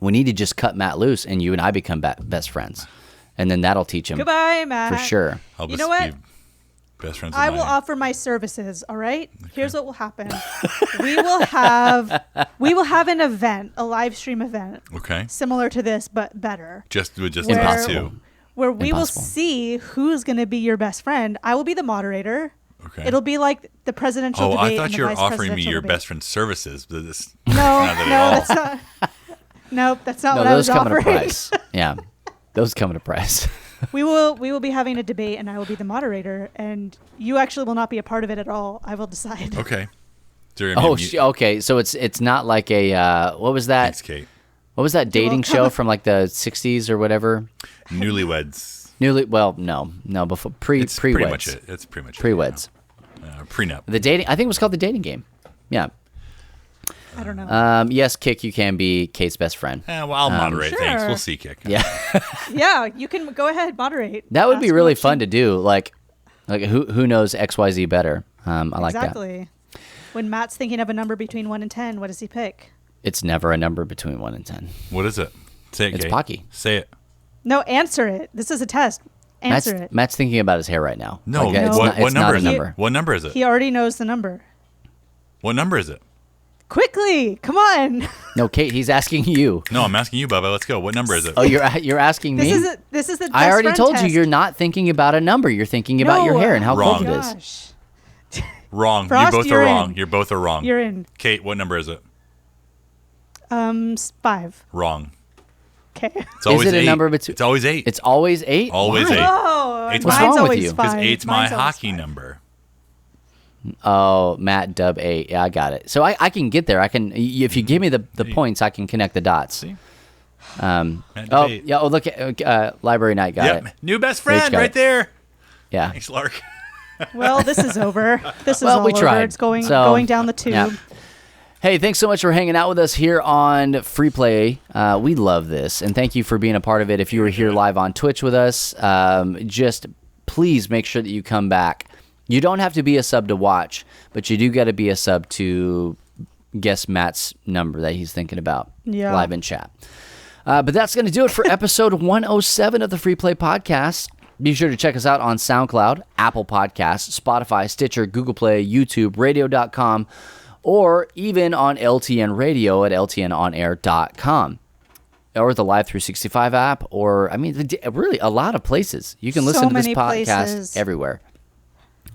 We need to just cut Matt loose, and you and I become best friends, and then that'll teach him. Goodbye, Matt. For sure. You know what? Best friends. I will offer my services. All right. Okay. Here's what will happen. we will have an event, a live stream event. Okay. Similar to this, but better. Just impossible. Where we will see who's going to be your best friend. I will be the moderator. Okay. It'll be like the presidential debate. I thought you were offering me your debate. best friend services. No, that's not. Nope, that's not what I was offering. Those come at a price. Yeah, those come at a price. We will be having a debate, and I will be the moderator, and you actually will not be a part of it at all. I will decide. Okay. Okay. So it's not like a what was that? Thanks, Kate. What was that dating show from like the 60s or whatever? Newlyweds. No, before pre-weds. Pretty much it. It's pretty much pre-weds. Prenup. The dating. I think it was called the dating game. Yeah. I don't know. Yes, Kick, you can be Kate's best friend. Well, I'll moderate. Sure. Thanks. We'll see, Kick. Yeah. Yeah, you can go ahead, moderate. That would be really fun to do. Like who knows XYZ better? I like that. Exactly. When Matt's thinking of a number between 1 and 10, what does he pick? It's never a number between 1 and 10. What is it? Say it, It's Kate. Pocky. Say it. No, answer it. This is a test. Answer it. Matt's thinking about his hair right now. No, Like, it's what not number a is number. it? What number is it? He already knows the number. What number is it? Quickly, come on. No, Kate, he's asking you. No, I'm asking you, Bubba. Let's go. What number is it? Oh, you're asking me? This is the best I already friend told test. you you're not thinking about a number. You're thinking about your hair and how Wrong. cold it is. Gosh. Wrong. Frost, you both you're are wrong. in. You both are wrong. You're in. Kate, what number is it? 5. Wrong. Okay. It's always Is it a 8. number between? It's always 8. It's always 8? Always Why? 8. Oh, Eight's What's mine's wrong with always you? 5. Because 8's my Mine's always hockey 5. number. Oh, Matt Dub 8. Yeah, I got it. So I can get there. I can. If you give me the points, I can connect the dots. See? Oh, Debate. yeah. Oh, look at Library Night. Got Yep. it. New best friend got right it. there. Yeah. Thanks, Lark. Well, this is over. This is Well, all we over. tried. It's going So, down the tube. yeah. Hey, thanks so much for hanging out with us here on Free Play. We love this, and thank you for being a part of it. If you were here live on Twitch with us, just please make sure that you come back. You don't have to be a sub to watch, but you do got to be a sub to guess Matt's number that he's thinking about live in chat. But that's going to do it for episode 107 of the Free Play Podcast. Be sure to check us out on SoundCloud, Apple Podcasts, Spotify, Stitcher, Google Play, YouTube, radio.com, or even on LTN Radio at ltnonair.com. Or the Live 365 app, or, I mean, really a lot of places. You can listen to this many podcast places. everywhere.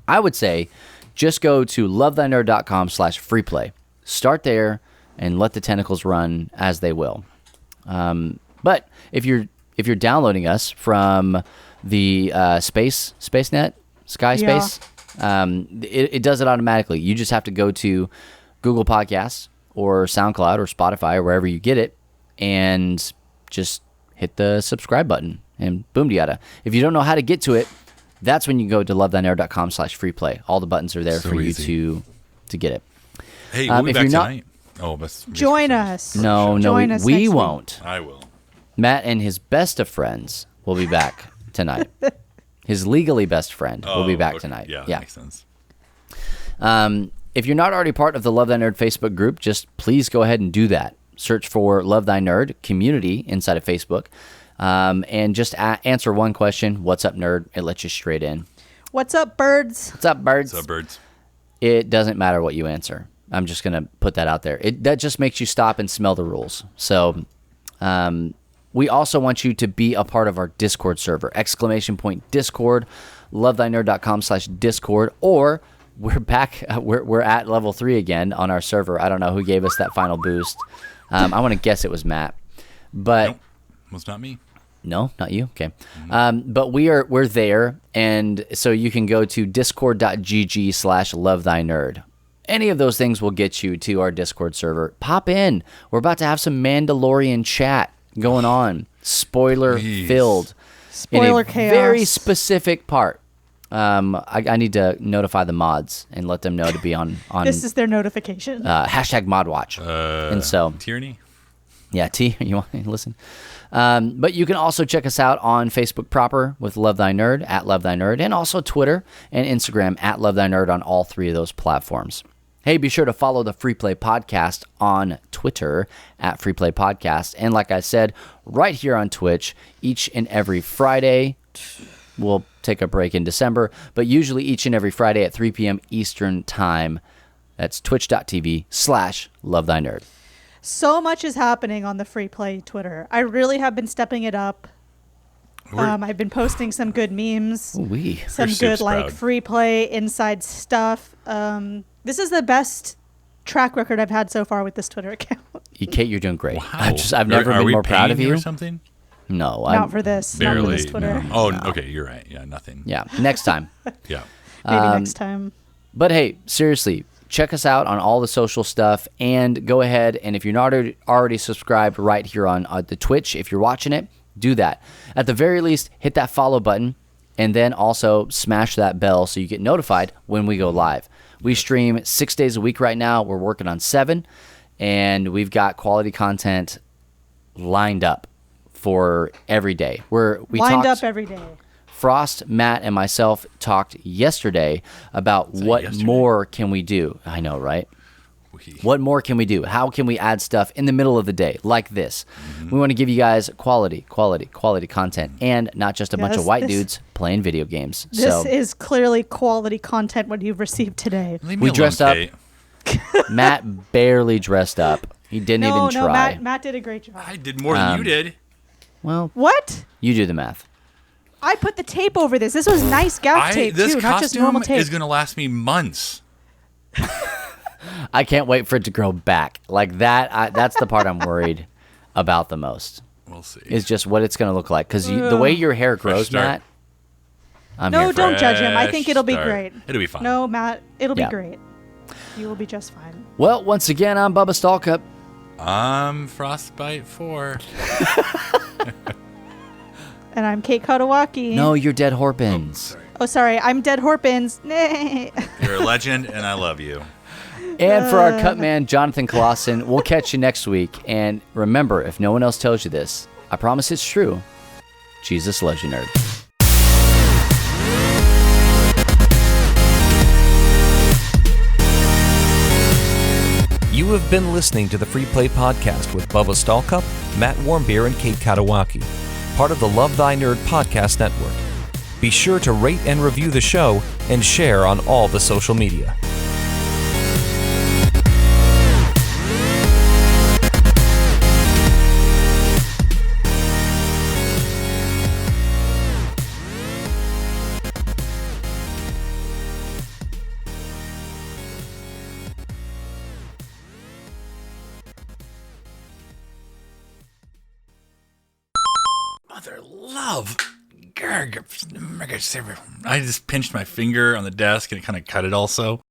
I would say just go to lovethynerd.com/freeplay. Start there and let the tentacles run as they will. But if you're downloading us from the SpaceNet, Skyspace, it does it automatically. You just have to go to Google Podcasts or SoundCloud or Spotify or wherever you get it, and just hit the subscribe button, and boom, yada. If you don't know how to get to it, that's when you go to lovethynerd.com/freeplay. All the buttons are there So for easy. you to get it. Hey, we'll be if back you're not- tonight. Oh, that's Join us. No, Join us we next week. won't. I will. Matt and his best of friends will be back tonight. His legally best friend will be back okay. tonight. Yeah, that makes sense. If you're not already part of the Love Thy Nerd Facebook group, just please go ahead and do that. Search for Love Thy Nerd community inside of Facebook, and just answer one question: "What's up, nerd?" It lets you straight in. What's up, birds? What's up, birds? What's up, birds? It doesn't matter what you answer. I'm just gonna put that out there. That just makes you stop and smell the rules. So, we also want you to be a part of our Discord server! !Discord, lovethynerd.com/Discord, or we're back. We're at level 3 again on our server. I don't know who gave us that final boost. I want to guess it was Matt, but Nope. Was not me. no, not you. Okay. But we're there, and so you can go to discord.gg/lovethynerd. Any of those things will get you to our Discord server. Pop in. We're about to have some Mandalorian chat going on, spoiler filled, Spoiler in a chaos. very specific part. I need to notify the mods and let them know to be on This is their notification. hashtag modwatch. And so, Tyranny. yeah, T, you want to listen? But you can also check us out on Facebook proper with Love Thy Nerd, at Love Thy Nerd, and also Twitter and Instagram at Love Thy Nerd on all three of those platforms. Hey, be sure to follow the Free Play Podcast on Twitter at Free Play Podcast. And like I said, right here on Twitch, each and every Friday. We'll take a break in December, but usually each and every Friday at 3 p.m. Eastern Time. That's twitch.tv/Love Thy Nerd. So much is happening on the Free Play Twitter. I really have been stepping it up. I've been posting some good memes, some good like free play inside stuff. This is the best track record I've had so far with this Twitter account. Kate, you're doing great. Wow. I've never been more proud of you. Or something? No, Not for this. Barely. Not for this Twitter. No. Oh, okay. You're right. Yeah, nothing. Yeah, next time. Yeah. Maybe next time. But hey, seriously, check us out on all the social stuff and go ahead. And if you're not already subscribed right here on the Twitch, if you're watching it, do that. At the very least, hit that follow button and then also smash that bell so you get notified when we go live. We stream 6 days a week right now. We're working on 7, and we've got quality content lined up for every day. We Lined talked, up every day. Frost, Matt, and myself talked yesterday about what more can we do. I know, right? What more can we do? How can we add stuff in the middle of the day like this? Mm-hmm. We want to give you guys quality content and not just a bunch of white dudes playing video games. This is clearly quality content what you've received today. We dressed up. Matt barely dressed up. He didn't even try. No, Matt did a great job. I did more than you did. Well, what? You do the math. I put the tape over this. This was nice gaff tape too, not just normal tape. This costume is going to last me months. I can't wait for it to grow back. Like that, that's the part I'm worried about the most. We'll see. Is just what it's going to look like. Because the way your hair grows, Matt, No, don't judge him. I think it'll be great. It'll be fine. No, Matt, it'll be great. You will be just fine. Well, once again, I'm Bubba Stallcup. I'm Frostbite 4. And I'm Kate Katawaki. No, you're Dead Horpins. Oh, sorry. I'm Dead Horpins. Nay. You're a legend, and I love you. And for our cut man, Jonathan Clausen, we'll catch you next week. And remember, if no one else tells you this, I promise it's true. Jesus loves you, nerd. You have been listening to the Free Play Podcast with Bubba Stallcup, Matt Warmbier, and Kate Katawaki, part of the Love Thy Nerd Podcast Network. Be sure to rate and review the show and share on all the social media. Mother love. I just pinched my finger on the desk and it kind of cut it also.